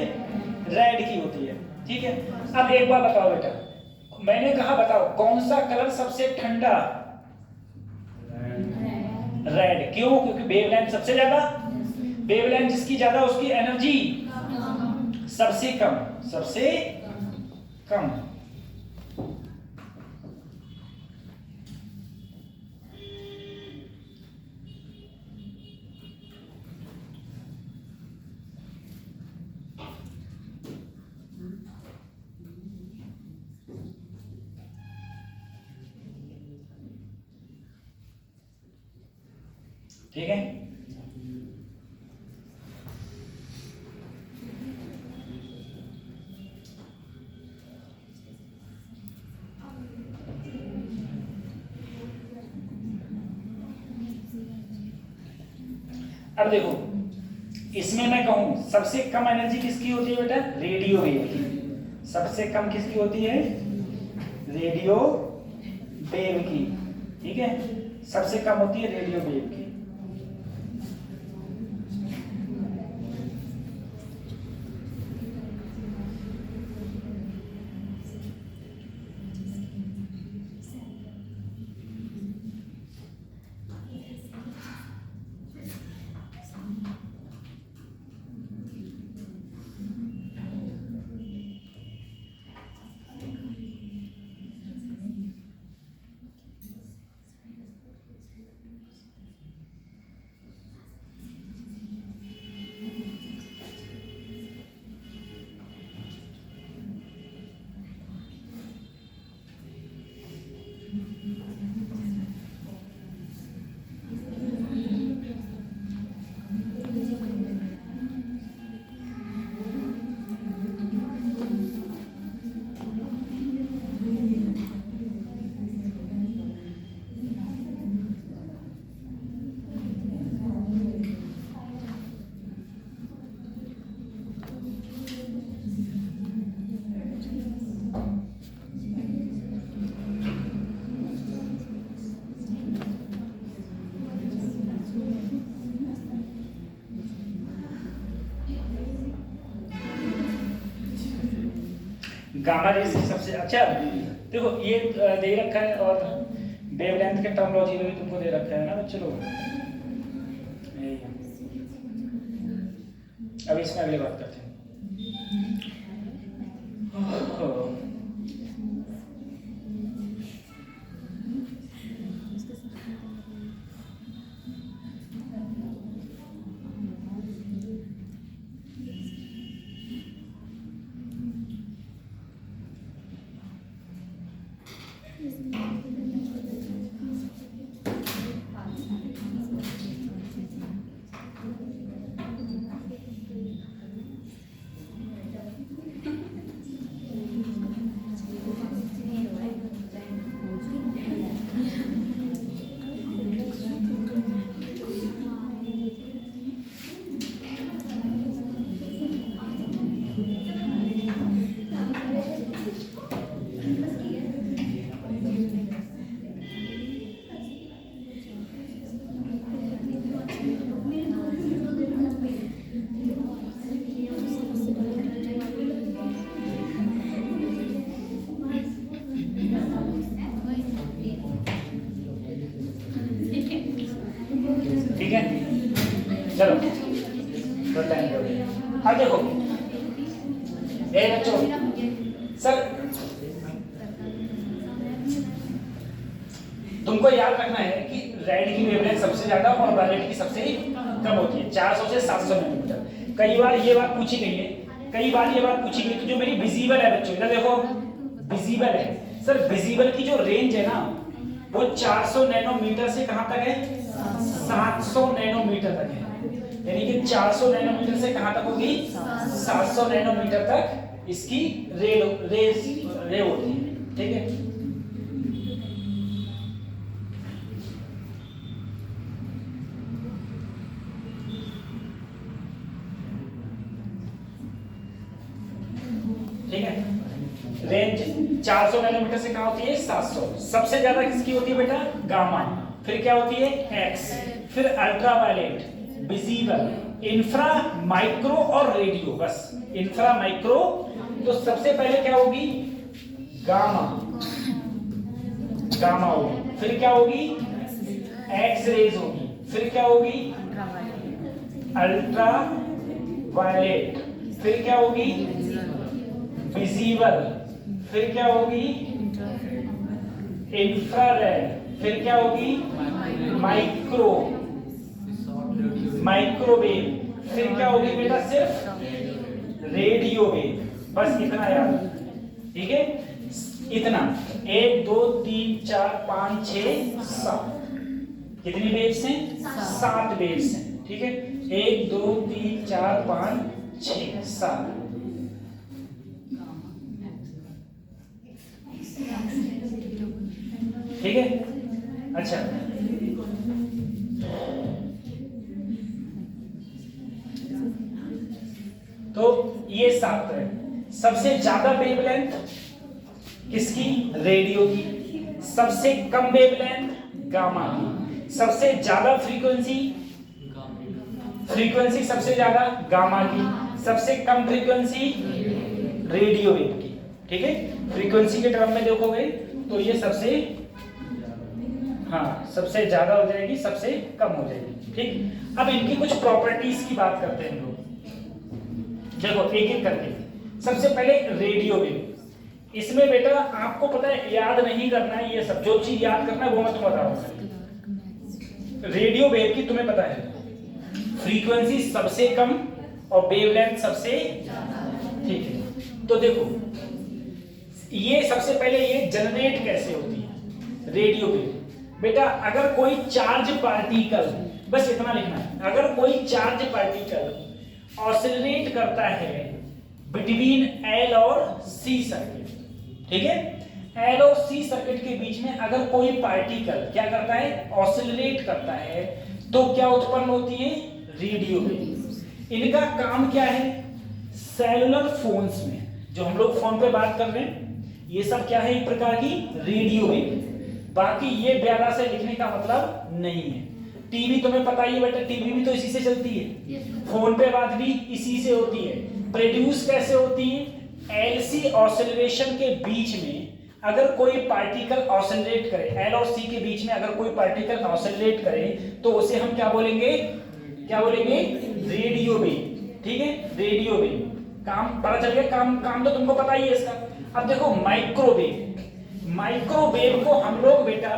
रेड की होती है, ठीक है। अब एक बार बताओ बेटा, मैंने कहा बताओ कौन सा कलर सबसे ठंडा? रेड। क्यों? क्योंकि वेवलेंथ सबसे ज्यादा, वेवलेंथ जिसकी ज्यादा उसकी एनर्जी सबसे कम, सबसे कम। ठीक है। अब देखो इसमें मैं कहूँ सबसे कम एनर्जी किसकी होती है बेटा? रेडियो वेव की। सबसे कम किसकी होती है? रेडियो वेव की। ठीक है, सबसे कम होती है रेडियो वेव की। गामा रेज की सबसे अच्छा देखो ये दे रखा है और वेवलेंथ के टर्मिनोलॉजी में भी तुमको दे रखा है ना बच्चों लोग। अब इसमें अगली बात करते हैं। ठीक है, चलो तो टाइम हो गया। अब देखो ए बच्चों, सर तुमको याद रखना है कि रेड की वेवलेंथ सबसे ज्यादा और वायलेट की सबसे कम होती है, 400 से 700 नैनोमीटर। कई बार ये बात पूछी गई है, कई बार ये बात पूछी गई कि जो मेरी विजिबल है बच्चों, इधर देखो विजिबल है सर, विजिबल की जो रेंज है ना वो 400 नैनोमीटर से कहां तक है? 700 नैनोमीटर तक है। यानी कि 400 नैनोमीटर से कहां तक होगी? 700 नैनोमीटर तक इसकी रे होती है। ठीक है, ठीक है, रेंज 400 नैनोमीटर से कहां होती है? 700। सबसे ज्यादा किसकी होती है बेटा? गामा। फिर क्या होती है? एक्स। फिर अल्ट्रावायलेट, विजिबल, इंफ्रा, माइक्रो और रेडियो। बस इंफ्रा, माइक्रो। तो सबसे पहले क्या होगी? गामा, गामा होगी। फिर क्या होगी? एक्स रेज होगी। फिर क्या होगी? Ultraviolet. फिर क्या होगी? विजिबल। फिर क्या होगी? इंफ्रारेड। फिर क्या होगी? Micro, microwave. फिर क्या होगी बेटा? सिर्फ रेडियो वेव। बस इतना याद, ठीक है, इतना। 1 2 3 4 5 6 7, कितनी वेव्स हैं? 7 वेव्स हैं। ठीक है, 1 2 3 4 5 6 7। ठीक है, अच्छा तो ये 7 है। सबसे ज्यादा वेवलेंथ किसकी? रेडियो की। सबसे कम वेवलेंथ गामा की। सबसे ज्यादा फ्रीक्वेंसी सबसे ज्यादा गामा की। सबसे कम फ्रीक्वेंसी रेडियो वेव की। ठीक है, फ्रीक्वेंसी के टर्म में देखोगे तो ये सबसे सबसे ज्यादा हो जाएगी, सबसे कम हो जाएगी। ठीक, अब इनकी कुछ प्रॉपर्टीज की बात करते हैं हम लोग। देखो एक एक करके। सबसे पहले रेडियो वेव। इसमें बेटा आपको पता है याद नहीं करना है, ये सब जो चीज याद करना है वो मैं तुम्हें बताऊंगा। रेडियो वेव की तुम्हें पता है फ्रीक्वेंसी सबसे कम और वेवलेंथ सबसे। ठीक है, तो देखो ये सबसे पहले ये जनरेट कैसे होती है रेडियो वेव। बेटा अगर कोई चार्ज पार्टिकल, बस इतना लिखना है, अगर कोई चार्ज पार्टिकल ऑसिलेट करता है बिटवीन एल और सी सर्किट, ठीक है, एल और सी सर्किट के बीच में अगर कोई पार्टिकल क्या करता है? ऑसिलेट करता है, तो क्या उत्पन्न होती है? Radio wave. इनका काम क्या है? सेलुलर फोन्स में, जो हम लोग फोन पे बात कर रहे हैं, ये सब क्या है? एक प्रकार की रेडियो वेव। बाकी ये ज्यादा से लिखने का मतलब नहीं है। टीवी तुम्हें पता ही है बेटा, टीवी भी तो इसी से चलती है। फोन पे बात भी इसी से होती है। प्रोड्यूस कैसे होती है? एलसी ऑसिलेशन के बीच में अगर कोई पार्टिकल ऑसिलेट करे, एल और सी के बीच में अगर कोई पार्टिकल ऑसिलेट करे तो उसे हम क्या बोलेंगे? क्या बोलेंगे? Radio wave. ठीक है, रेडियो वेव। काम पता चल गया? काम तो तुमको पता ही है इसका। अब देखो माइक्रोवेव। माइक्रोवेव को हम लोग बेटा,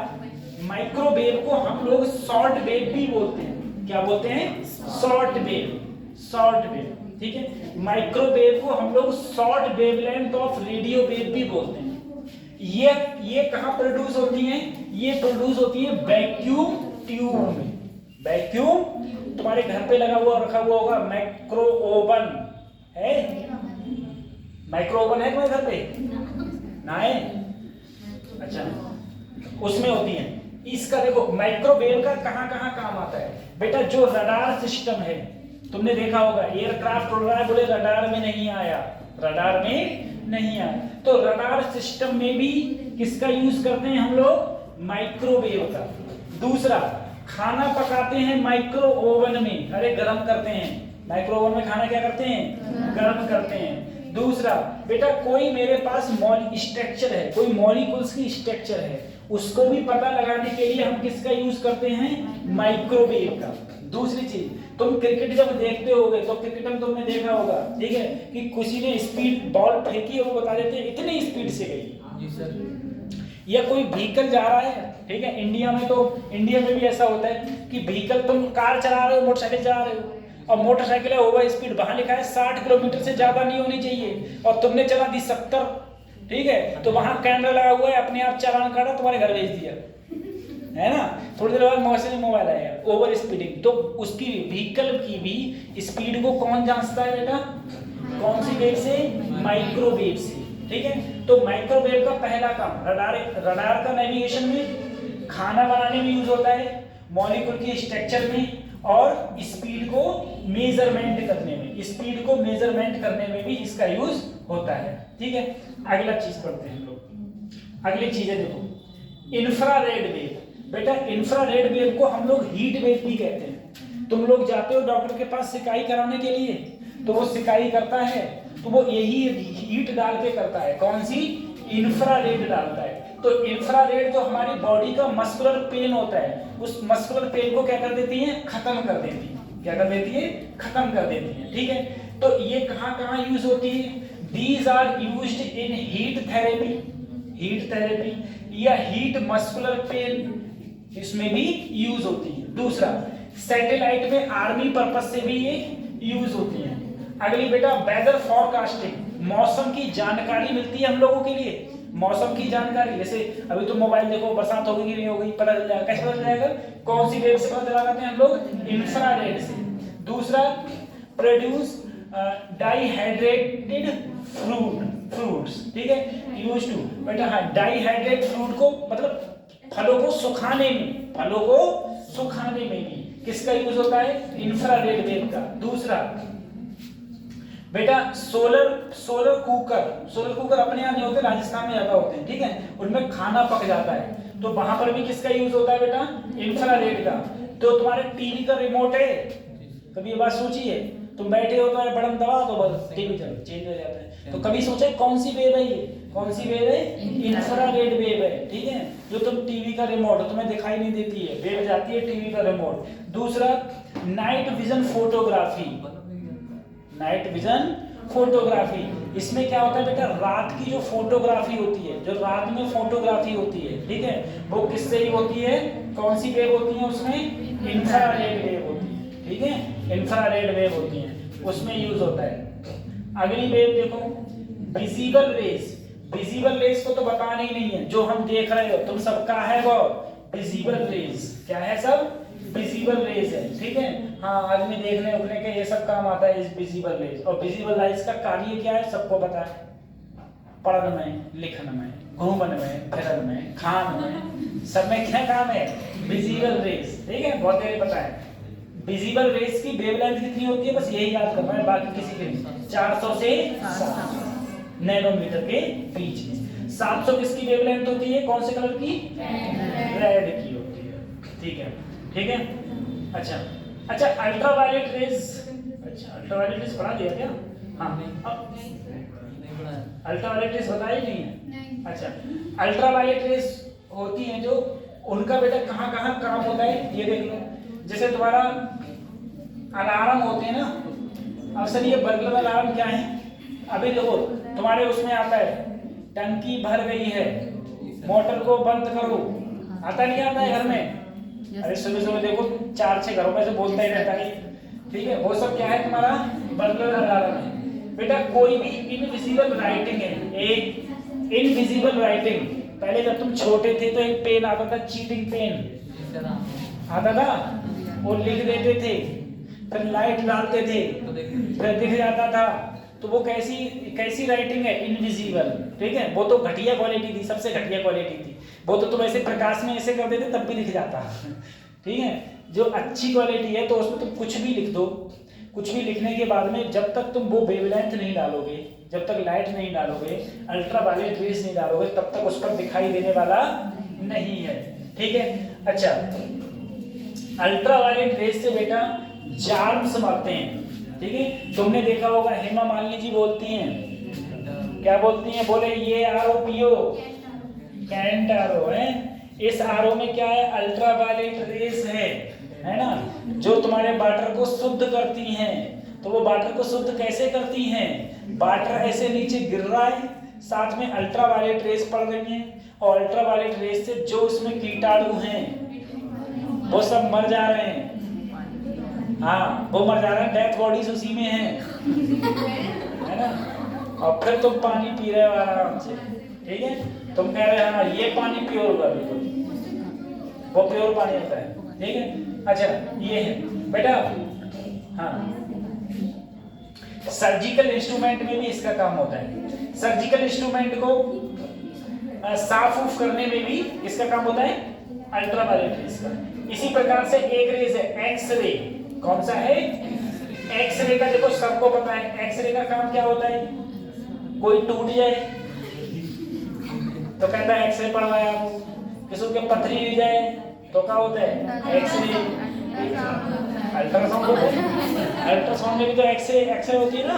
माइक्रोवेव को हम लोग शॉर्ट वेव भी बोलते हैं। क्या बोलते हैं? Short wave. शॉर्ट वेव, ठीक है। माइक्रोवेव को हम लोग short wavelength of radio wave भी बोलते हैं। ये कहां प्रोड्यूस होती हैं? ये प्रोड्यूस होती है वैक्यूम ट्यूब में। वैक्यूम तुम्हारे घर पे लगा हुआ रखा हुआ होगा, माइक्रो ओवन है? माइक्रो ओवन है तुम्हारे घर पे? ना है? अच्छा, उसमें होती है। इसका देखो माइक्रोवेव का कहां कहां काम आता है बेटा? जो रडार सिस्टम है, तुमने देखा होगा एयरक्राफ्ट उड़ रहा है, बोले रडार में नहीं आया, रडार में नहीं आया। तो रडार सिस्टम में भी किसका यूज करते हैं हम लोग? माइक्रोवेव का। दूसरा, खाना पकाते हैं माइक्रो ओवन में, अरे गर्म करते हैं। माइक्रो ओवन में खाना क्या करते हैं? गर्म करते हैं। दूसरा बेटा, कोई मेरे पास स्ट्रक्चर है, कोई मॉलिक्यूल्स की स्ट्रक्चर है, उसको भी पता लगाने के लिए हम किसका यूज करते हैं? माइक्रोवेव का। दूसरी चीज, तुम क्रिकेट जब देखते होगे तो क्रिकेट में तुमने देखा होगा, ठीक है, कि किसी ने स्पीड बॉल फेंकी है, वो बता देते हैं इतनी स्पीड से गई। जी सर। या कोई व्हीकल जा रहा है, ठीक है, इंडिया में भी ऐसा होता है कि व्हीकल, तुम कार चला रहे हो, मोटरसाइकिल चला रहे हो, और मोटरसाइकिल है ओवर स्पीड, वहां लिखा है 60 किलोमीटर से ज्यादा नहीं होनी चाहिए, और तुमने चला दी 70, ठीक है, तो वहां कैमरा लगा हुआ है, अपने आप चालान काटा, तुम्हारे घर भेज दिया, है ना। थोड़ी देर बाद मौसम में मोबाइल आएगा, ओवर स्पीडिंग। तो उसकी व्हीकल की भी स्पीड को कौन जांचता है बेटा? कौन सी वेव से? माइक्रोवेव से, ठीक है। तो माइक्रोवेव का पहला काम, रडार का नेविगेशन में, खाना बनाने में यूज होता है, मॉलिक्यूल की स्ट्रक्चर में, और स्पीड को मेजरमेंट करने में, स्पीड को मेजरमेंट करने में भी इसका यूज होता है, ठीक है। अगला चीज पढ़ते हैं हम लोग। अगली चीज है देखो, इंफ्रारेड वेव। बेटा इंफ्रारेड वेव को हम लोग हीट वेव भी कहते हैं। तुम लोग जाते हो डॉक्टर के पास सिकाई कराने के लिए, तो वो सिकाई करता है, तो वो यही हीट डाल के करता है। कौन सी? इंफ्रारेड डालता है। तो इंफ्रारेड जो हमारी बॉडी का मस्कुलर पेन होता है, उस मस्कुलर पेन को क्या कर देती है? खत्म कर देती है। क्या कर देती है? खत्म कर देती है, ठीक है। तो ये कहां कहां यूज होती है? These are used in heat therapy या हीट मस्कुलर पेन, इसमें भी यूज होती है। दूसरा, सैटेलाइट में आर्मी पर्पस से भी ये यूज होती है। अगली बेटा, वेदर फॉरकास्टिंग, मौसम की जानकारी मिलती है हम लोगों के लिए। मौसम की जानकारी, जैसे अभी तो मोबाइल देखो, बरसात होगी कि नहीं होगी, पता चल जाएगा। कैसे पता चल जाएगा? कौन सी वेव से पता लगाते हैं हम लोग? इंफ्रारेड से। दूसरा, प्रोड्यूस डाइहाइड्रेटेड फ्रूट्स, ठीक है, यूज टू। बेटा हाँ, डाइहाइड्रेट फ्रूट को मतलब फलों को सुखाने में भी किसका यूज होता है? इंफ्रारेड वेव का। दूसरा, बेटा सोलर कुकर अपने यहाँ नहीं होते, राजस्थान में ज्यादा होते हैं, ठीक है, उनमें खाना पक जाता है, तो वहां पर भी किसका यूज होता है बेटा, इंफ्रारेड का। तो तुम्हारे टीवी का रिमोट है, कभी ये बात सोची है, तुम बैठे हो तो बटन दबा तो बस टीवी चेंज हो जाता है। तो कभी सोचे कौन सी वेव है ये, कौन सी वेव है, इंफ्रारेड वेव है, ठीक है, जो तुम टीवी का रिमोट तुम्हें दिखाई नहीं देती है, वेव जाती है टीवी का रिमोट। दूसरा night vision photography, night vision photography, इसमें क्या होता है बेटा, रात की जो फोटोग्राफी होती है, जो रात में फोटोग्राफी होती है, ठीक है, वो किससे ही होती है, कौन सी वेव होती है उसमें, इंफ्रारेड वेव होती है, ठीक है, इंफ्रारेड वेव होती है, उसमें यूज होता है। अगली वेव देखो, विजिबल रेज। विजिबल रेज को तो बताना ही नहीं है, जो हम देख रहे हो तुम सबका है वो विजिबल रेज, क्या है सब, विजिबल रेज है, ठीक है। हाँ, आदमी देखने उठने के ये सब काम आता है इस विजिबल रेज। और विजिबल रेज का कार्य क्या है सबको पता है, पढ़ने में, लिखने में, घूमने में, फिरने में, खाने में, सब में क्या काम है, विजिबल रेज, ठीक है, बहुत देर पता है। विजिबल रेज की वेवलेंथ कितनी होती है, बस यही याद करना है, बाकी किसी के नहीं, 400 से 700 नैनोमीटर के बीच में। 700 किसकी वेवलेंथ होती है, कौन से कलर की, रेड की होती है, ठीक है, ठीक है। अच्छा, अल्ट्रावायलेट रेज, अच्छा अल्ट्रावायलेट रेज पढ़ा दिया क्या, हाँ, अल्ट्रावायलेट रेज बताई नहीं है, अच्छा अल्ट्रावायलेट रेज होती हैं जो, उनका बेटा कहाँ कहाँ काम होता है ये देख लो। जैसे तुम्हारा अलार्म होते हैं ना, अक्सर ये बर्गलर अलार्म क्या है, अभी देखो तुम्हारे उसमें आता है टंकी भर गई है, मोटर को बंद करो, आता नहीं आता है घर में, अरे सुबह सुबह देखो 4-6 घरों में से बोलता ही रहता है, ठीक है, वो सब क्या है तुम्हारा बर्गलर अलार्म है। बेटा कोई भी इनविजिबल राइटिंग है, एक इनविजिबल राइटिंग, पहले जब तुम छोटे थे तो एक पेन आता था, चीटिंग पेन आता था, वो लिख देते थे, फिर लाइट डालते थे, फिर दिख जाता था, तो वो कैसी राइटिंग है, इनविजिबल, ठीक है, वो तो घटिया क्वालिटी थी, सबसे घटिया क्वालिटी थी, वो तो तुम ऐसे प्रकाश में ऐसे कर देते तब भी दिख जाता, ठीक है। जो अच्छी क्वालिटी है तो उसमें तुम कुछ भी लिख दो, कुछ भी लिखने के बाद में जब तक तुम वो वेवलेंथ नहीं डालोगे, जब तक लाइट नहीं डालोगे, अल्ट्रावायलेट रेज नहीं डालोगे, तब तक उस पर दिखाई देने वाला नहीं है, ठीक है। अच्छा, अल्ट्रावायलेट रेज से बेटा जार्म्स मरते हैं, ठीक है, तुमने देखा होगा हेमा मालिनी जी बोलती हैं, क्या बोलती हैं, बोले ये आरओ पियो, कैंट आरओ है, इस आरओ में क्या है, अल्ट्रावायलेट रेज है ना, जो तुम्हारे वाटर को शुद्ध करती हैं। तो वो वाटर को शुद्ध कैसे करती हैं, वाटर ऐसे नीचे गिर रहा है, साथ में अल्ट्रावायलेट रेज पड़ रही हैं, और अल्ट्रावायलेट रेज से जो उसमें कीटाणु हैं वो सब मर जा रहे हैं, हाँ वो मर जा रहे हैं, डेथ बॉडीज उसी में है ना। और फिर तुम पानी पी रहे हो आराम से, ठीक है, तुम कह रहे हो हाँ ये पानी प्योर होगा, बिल्कुल वो प्योर पानी होता है, ठीक है। अच्छा ये है बेटा, हाँ सर्जिकल इंस्ट्रूमेंट में भी इसका काम होता है, सर्जिकल इंस्ट्रूमेंट को साफ उफ करने में भी इसका काम होता है, अल्ट्रावायलेट रेज का। इसी प्रकार से एक रेज है एक्सरे, कौन सा है, एक्सरे का, देखो सबको पता है एक्सरे का काम क्या होता है, कोई टूट जाए तो कहता है एक्सरे पढ़वाया, किसी के पथरी गिर जाए तो क्या होता है, एक्सरे, अल्ट्रासाउंड होता है, अल्ट्रासाउंड में भी तो एक्सरे होती है ना,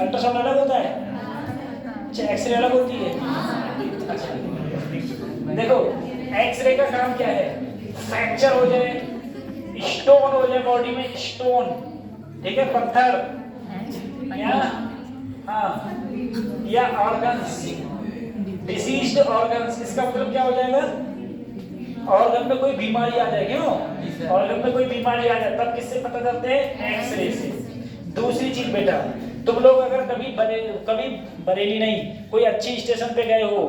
अल्ट्रासाउंड अलग होता है, एक्सरे अलग होती है। अच्छा देखो एक्सरे का काम क्या है, फ्रैक्चर हो जाए, स्टोन हो जाए बॉडी में, स्टोन, ठीक है, पत्थर या ऑर्गन्स, डिसीज्ड ऑर्गन्स, इसका मतलब क्या हो जाएगा, ऑर्गन में कोई बीमारी आ जाए, क्यों ऑर्गन में कोई बीमारी आ जाए तब किससे पता चलते हैं, एक्सरे से। दूसरी चीज बेटा, तुम लोग अगर कभी बरेली नहीं, कोई अच्छी स्टेशन पे गए हो,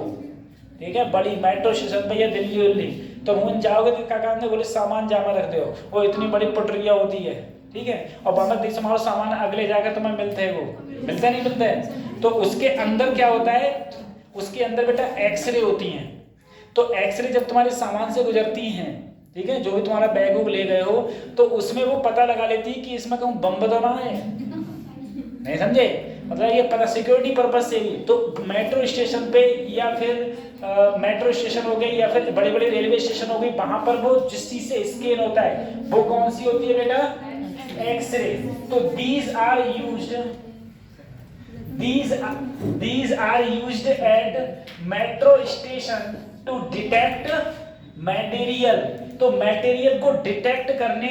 ठीक है, बड़ी मेट्रो स्टेशन पे या दिल्ली उल्ली, तो वहीं जाओगे तो क्या कहते हैं, बोले सामान जमा रखते हो, वो इतनी बड़ी पटरिया होती है, ठीक है, और बाहर देश हमारा सामान अगले जाकर तुम्हें मिलते हैं, वो मिलते नहीं मिलते हैं, तो उसके अंदर क्या होता है, उसके अंदर बेटा एक्सरे होती हैं। तो एक्सरे जब तुम्हारे सामान से गुजरती हैं, ठीक है, जो भी तुम्हारा बैग वैग ले गए हो, तो उसमें वो पता लगा लेती है कि इसमें कहूँ बम तो ना है, नहीं समझे? मतलब ये पता सिक्योरिटी पर्पज से भी। तो मेट्रो स्टेशन पे या फिर मेट्रो स्टेशन हो गई या फिर बड़े बड़े रेलवे स्टेशन हो गई, वहां पर वो जिस चीज से स्कैन होता है वो कौन सी होती है बेटा? एक्सरे। तो these are used at metro station to detect material। तो मटेरियल को डिटेक्ट करने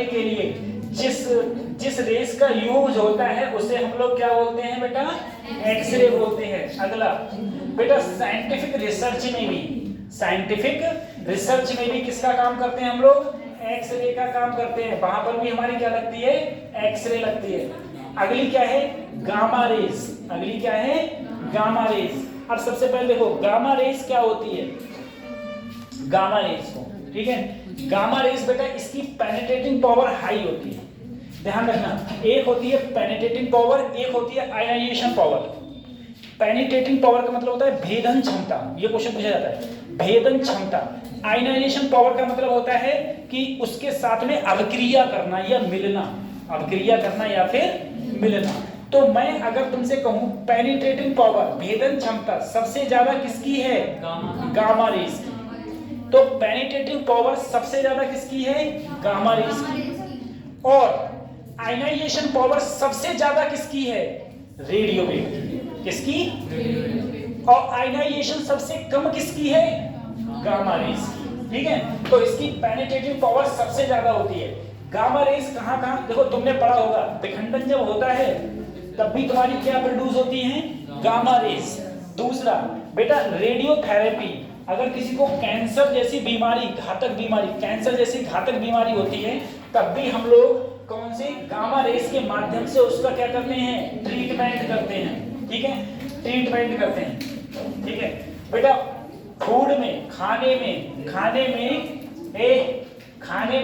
के लिए जिस रेस का यूज होता है उसे हम लोग क्या बोलते हैं बेटा? एक्सरे बोलते हैं। अगला बेटा, साइंटिफिक रिसर्च में भी किसका काम करते हैं हम लोग? एक्सरे का काम करते हैं। वहां पर भी हमारी क्या लगती है? एक्सरे लगती है। अगली क्या है? Gamma rays. Gamma rays. अब सबसे पहले देखो गामा रेस क्या होती है। गामा रेस को, ठीक है, गामा रेस बेटा इसकी पेनिट्रेटिंग पावर हाई होती है। ध्यान रखना, एक होती है पेनिट्रेटिंग पावर, एक होती है आयनाइजेशन पावर। पेनिट्रेटिंग पावर का मतलब होता है भेदन क्षमता, ये क्वेश्चन पूछा जाता है, भेदन क्षमता। आयनाइजेशन पावर का मतलब होता है कि उसके साथ में अभिक्रिया करना या मिलना। तो मैं अगर तुमसे कहूं पेनिट्रेटिंग पावर, भेदन क्षमता सबसे ज्यादा किसकी है? गामा रेस की। तो पेनिट्रेटिंग पावर सबसे ज्यादा किसकी है? गामा रेस की। और आयनाइजेशन पावर सबसे ज्यादा किसकी है? रेडियो वेव की। किसकी? और आयनाइजेशन सबसे कम किसकी है? गामा रेस की। ठीक है, तो इसकी पेनिट्रेटिंग पावर सबसे ज्यादा होती है। गामा रेस कहां देखो तुमने पढ़ा होगा, विखंडन जब होता है तब भी तुम्हारी क्या प्रोड्यूस होती है? Gamma rays. दूसरा बेटा, रेडियोथेरेपी, अगर किसी को कैंसर जैसी बीमारी, कैंसर जैसी घातक बीमारी होती है तब भी हम लोग कौन से? गामा रेस के माध्यम से उसका क्या करते हैं? ट्रीटमेंट करते हैं। ठीक है, ट्रीटमेंट करते हैं। ठीक है बेटा, फूड में, खाने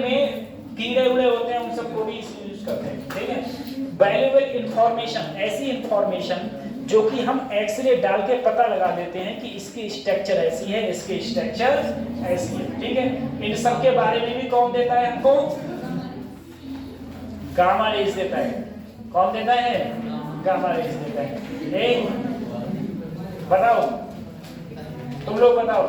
में कीड़े उड़े होते हैं, उन सबको भी यूज करते हैं। ठीक है, वैल्यूएबल इंफॉर्मेशन, ऐसी इंफॉर्मेशन जो कि हम एक्सरे डाल के पता लगा देते हैं कि इसकी स्ट्रक्चर ऐसी है, इसकी स्ट्रक्चर ऐसी है। ठीक है, इन सब के बारे में भी कौन देता है हमको? गामा रेस देता है। कौन देता है? गामा रेस देता है। बताओ, तुम लोग बताओ।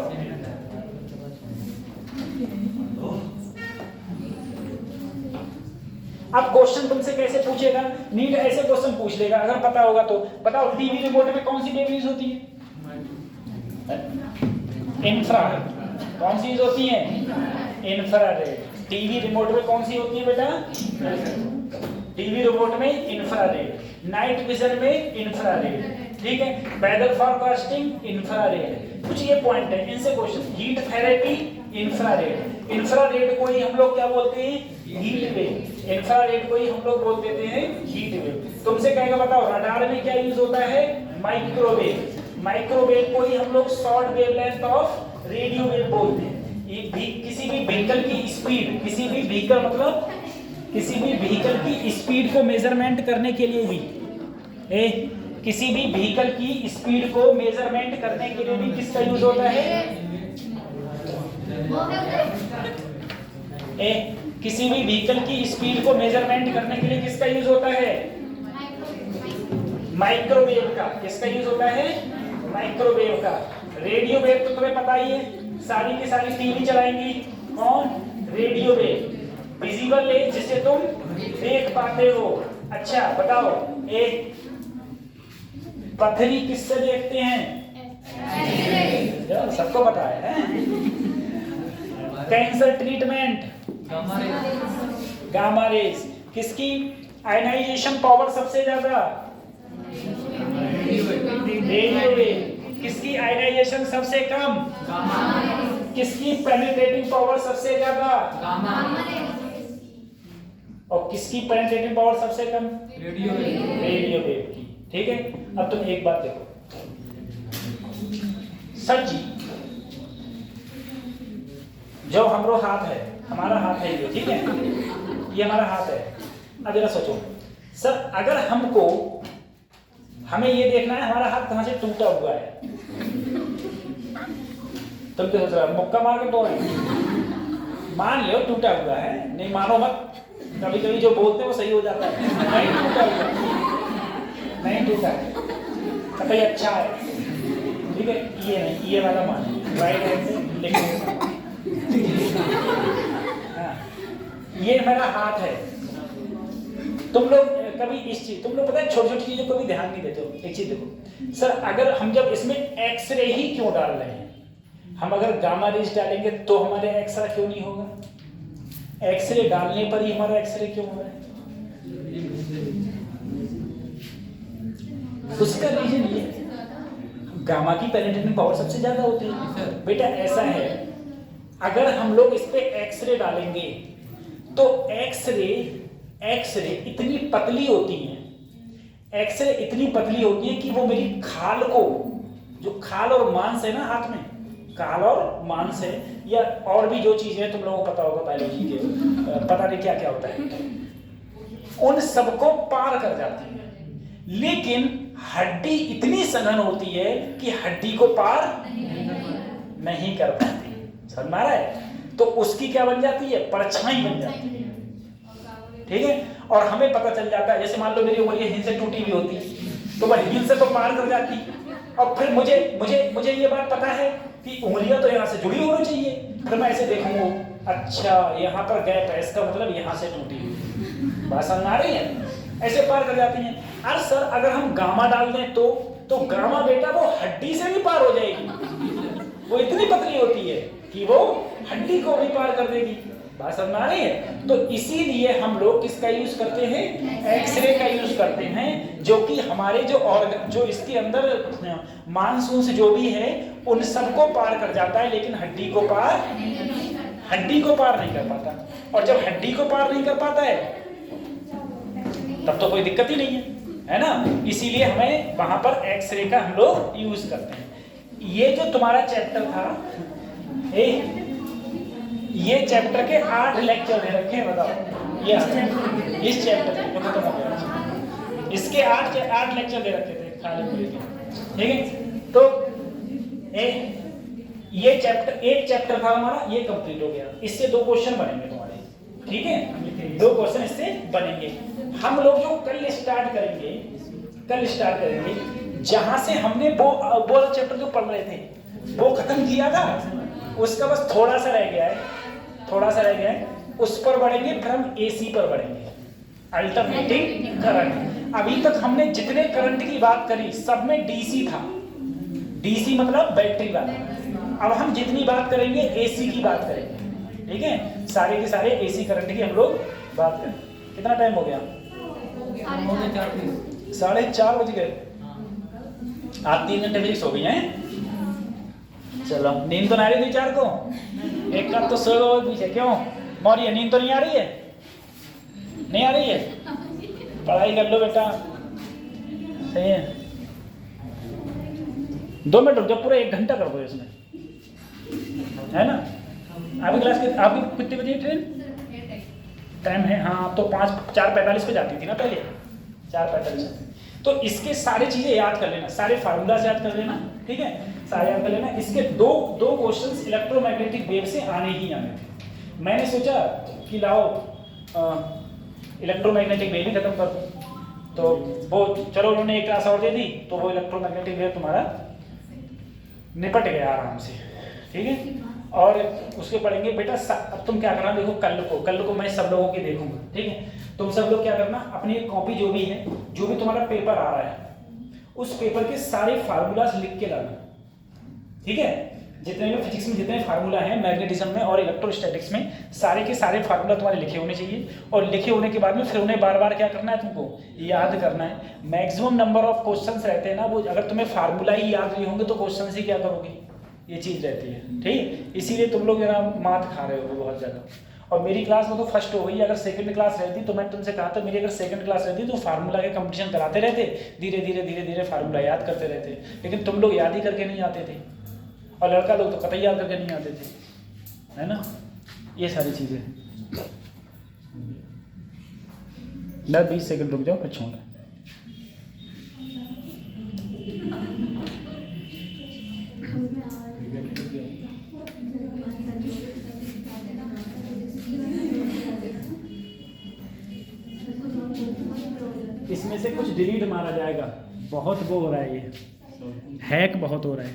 अब क्वेश्चन तुमसे कैसे पूछेगा? नीट ऐसे क्वेश्चन पूछ लेगा अगर पता होगा तो। बताओ, टीवी रिमोट में कौन सी वेव यूज होती है? इंफ्रारेड। कौन सी यूज होती है? इंफ्रारेड। टीवी रिमोट में कौन सी होती है बेटा? टीवी रिमोट में इंफ्रारेड। नाइट विजन में इंफ्रारेड। ठीक है, वेदर फॉरकास्टिंग इंफ्रारेड। कुछ ये पॉइंट है, इनसे question. Heat therapy infrared. Infrared को ही हम लोग क्या बोलते हैं? Heat wave. इंफ्रारेड को ही हम लोग बोल देते हैं हीट वेव। तुमसे कहेगा बताओ रडार में क्या यूज होता है? माइक्रोवेव। माइक्रोवेव को ही हम लोग short wavelength of radio wave बोलते हैं। ये भी किसी भी व्हीकल की स्पीड, किसी भी व्हीकल की स्पीड को मेजरमेंट करने के लिए भी, किसी भी व्हीकल की स्पीड को मेजरमेंट करने के लिए भी किसका यूज होता है? किसी भी व्हीकल की स्पीड को मेजरमेंट करने के लिए किसका यूज होता है? माइक्रोवेव का। किसका यूज होता है? माइक्रोवेव का। रेडियो वेव तो तुम्हें पता ही है, सारी की सारी टीवी चलाएंगी। कौन? Radio wave. विजिबल है जिसे तुम देख पाते हो। अच्छा बताओ, एक पथरी किससे देखते हैं? सबको पता है। Cancer treatment gamma rays. किसकी आयनाइजेशन पावर सबसे ज्यादा? Radio wave. किसकी आयनाइजेशन सबसे कम? किसकी पेनिट्रेटिंग पावर सबसे ज्यादा? और किसकी पेनिट्रेटिंग पावर सबसे कम? रेडियो वेव की। ठीक है, अब तुम एक बात देखो सर जी, जो हमारा हाथ है ये, ठीक है, ये हमारा हाथ है। अब जरा सोचो सर, अगर हमें ये देखना है हमारा हाथ कहां से टूटा हुआ है, तुम क्या सोच रहे हो? मुक्का मार के तो मान लो टूटा हुआ है, नहीं मानो मत, कभी कभी जो बोलते हैं वो सही हो जाता है, नहीं टूटा नहीं टूटा है तो भाई अच्छा है, ठीक है। ये नहीं, ये वाला मान राइट हैंड से लिखने, हाँ ये मेरा हाथ है। तुम लोग कभी इस चीज, तुम लोग पता है छोटी छोटी चीजों को भी ध्यान नहीं देते हो। एक चीज देखो सर, अगर हम जब इसमें एक्सरे ही क्यों डाल रहे हैं, हम अगर गामा रेज डालेंगे तो हमारे एक्सरे क्यों नहीं होगा? एक्सरे डालने पर ही हमारा एक्सरे क्यों हो रहा है? उसका रीजन ये गामा की पेनिट्रेटिंग पावर सबसे ज्यादा होती है बेटा। ऐसा है अगर हम लोग इस पे एक्सरे डालेंगे तो एक्सरे इतनी पतली होती है, एक्सरे इतनी पतली होती है कि वो मेरी खाल को, जो खाल और मांस है ना हाथ में, खाल और मांस है या और भी जो चीजें हैं तुम लोगों को पता होगा बायोलॉजी के, पता नहीं क्या क्या होता है, उन सबको पार कर जाती है। लेकिन हड्डी इतनी सघन होती है कि हड्डी को पार नहीं कर पाती, समझ आ रहा है? तो उसकी क्या बन जाती है? परछाई बन जाती है, ठीक है। और हमें पता चल जाता है, जैसे मान लो मेरी उंगली हिल से टूटी हुई होती तो वह हिल से तो पार कर जाती, और फिर मुझे मुझे मुझे ये बात पता है कि उंगलियां तो यहाँ से जुड़ी होनी चाहिए, फिर मैं ऐसे देखूंगा, अच्छा यहाँ पर गैप है, इसका मतलब यहाँ से टूटी हुई, बात समझ आ रही है? ऐसे पार कर जाती हैं। अरे सर अगर हम गामा डाल दें तो गामा बेटा वो हड्डी से भी पार हो जाएगी, वो इतनी पतली होती है कि वो हड्डी को भी पार कर देगी, बात समझ आ रही है? तो इसीलिए हम लोग किसका यूज करते हैं? एक्सरे का यूज करते हैं, जो कि हमारे जो ऑर्गन, जो इसके अंदर मांसूस जो भी है उन सबको पार कर जाता है, लेकिन हड्डी को पार नहीं कर पाता। और जब हड्डी को पार नहीं कर पाता है तब तो कोई दिक्कत ही नहीं है ना? इसीलिए हमें वहां पर एक्सरे का हम लोग यूज करते हैं। ये जो तुम्हारा चैप्टर था, ये चैप्टर के 8 लेक्चर दे रखे हैं, बताओ। ये इस चैप्टर के खत्म हो गया, इसके 8 लेक्चर दे रखे थे खाली पूरे के, ठीक है। तो ये चैप्टर, एक चैप्टर था हमारा, ये कंप्लीट हो गया। इससे 2 क्वेश्चन बनेंगे तुम्हारे, ठीक है, 2 क्वेश्चन इससे बनेंगे। हम लोग जो कल स्टार्ट करेंगे जहां से हमने वो चैप्टर जो पढ़ रहे थे वो खत्म किया था, उसका बस थोड़ा सा रह गया है, उस पर बढ़ेंगे, फिर हम एसी पर बढ़ेंगे, अल्टरनेटिंग करंट। अभी तक हमने जितने करंट की बात करी सब में डीसी था, डीसी मतलब बैटरी वाला। अब हम जितनी बात करेंगे एसी की बात करेंगे, ठीक है। सारे के सारे एसी करंट की हम लोग बात करें। कितना टाइम हो गया? 4:30 बज गए। आज 3 घंटे फिजिक्स हो गई हैं। चलो, नींद तो नहीं आ रही 2-4 को? एक कप तो सोएगा और पीछे क्यों? मौर्य नींद तो नहीं आ रही है? नहीं आ रही है? पढ़ाई कर लो बेटा, सही है। 2 मिनट रुक जाओ, पूरा 1 घंटा कर दो इसमें, है ना? आपकी क्लास की, आपकी कितने बजे ट्रेन टाइम है? हाँ, तो 4:45 पे जाती थी ना पहले, 4:45। तो इसके सारी चीजें याद कर लेना, सारे फार्मूलाज याद कर लेना, ठीक है, सारे याद कर लेना। इसके दो क्वेश्चंस इलेक्ट्रोमैग्नेटिक वेव से आने ही आने थे। मैंने सोचा कि लाओ इलेक्ट्रोमैग्नेटिक वेव ही खत्म कर दो, तो वो चलो उन्होंने एक क्लास और दे दी, तो वो इलेक्ट्रोमैग्नेटिक वेव तुम्हारा निपट गया आराम से, ठीक है। और उसके पढ़ेंगे बेटा। अब तुम क्या करना, देखो कल को मैं सब लोगों की देखूंगा, ठीक है। तुम सब लोग क्या करना, अपनी एक कॉपी जो भी है, जो भी तुम्हारा पेपर आ रहा है, उस पेपर के सारे फार्मूलाज लिख के लाना, ठीक है। जितने भी फिजिक्स में जितने फार्मूला हैं, मैग्नेटिज्म में और इलेक्ट्रोस्टैटिक्स में, सारे के सारे फार्मूला तुम्हारे लिखे होने चाहिए। और लिखे होने के बाद में फिर उन्हें बार बार क्या करना है, तुमको याद करना है। मैक्सिमम नंबर ऑफ क्वेश्चंस रहते हैं ना, वो अगर तुम्हें फार्मूला ही याद नहीं होंगे तो क्वेश्चन ही क्या करोगे, ये चीज रहती है, ठीक। इसीलिए तुम लोग जरा मात खा रहे हो बहुत ज्यादा। और मेरी क्लास में तो फर्स्ट हो गई, अगर सेकंड क्लास रहती तो मैं तुमसे कहा था, मेरी अगर सेकंड क्लास रहती तो फार्मूला के कंपटीशन कराते रहते, धीरे धीरे फार्मूला याद करते रहते। लेकिन तुम लोग याद ही करके नहीं आते थे, और लड़का लोग तो कतई याद करके नहीं आते थे, है ना। ये सारी चीजें। 20 सेकंड रुक जाओ, फिर छोड़। इसमें से कुछ डिलीट मारा जाएगा। बहुत वो हो रहा है, ये हैक बहुत हो रहा है।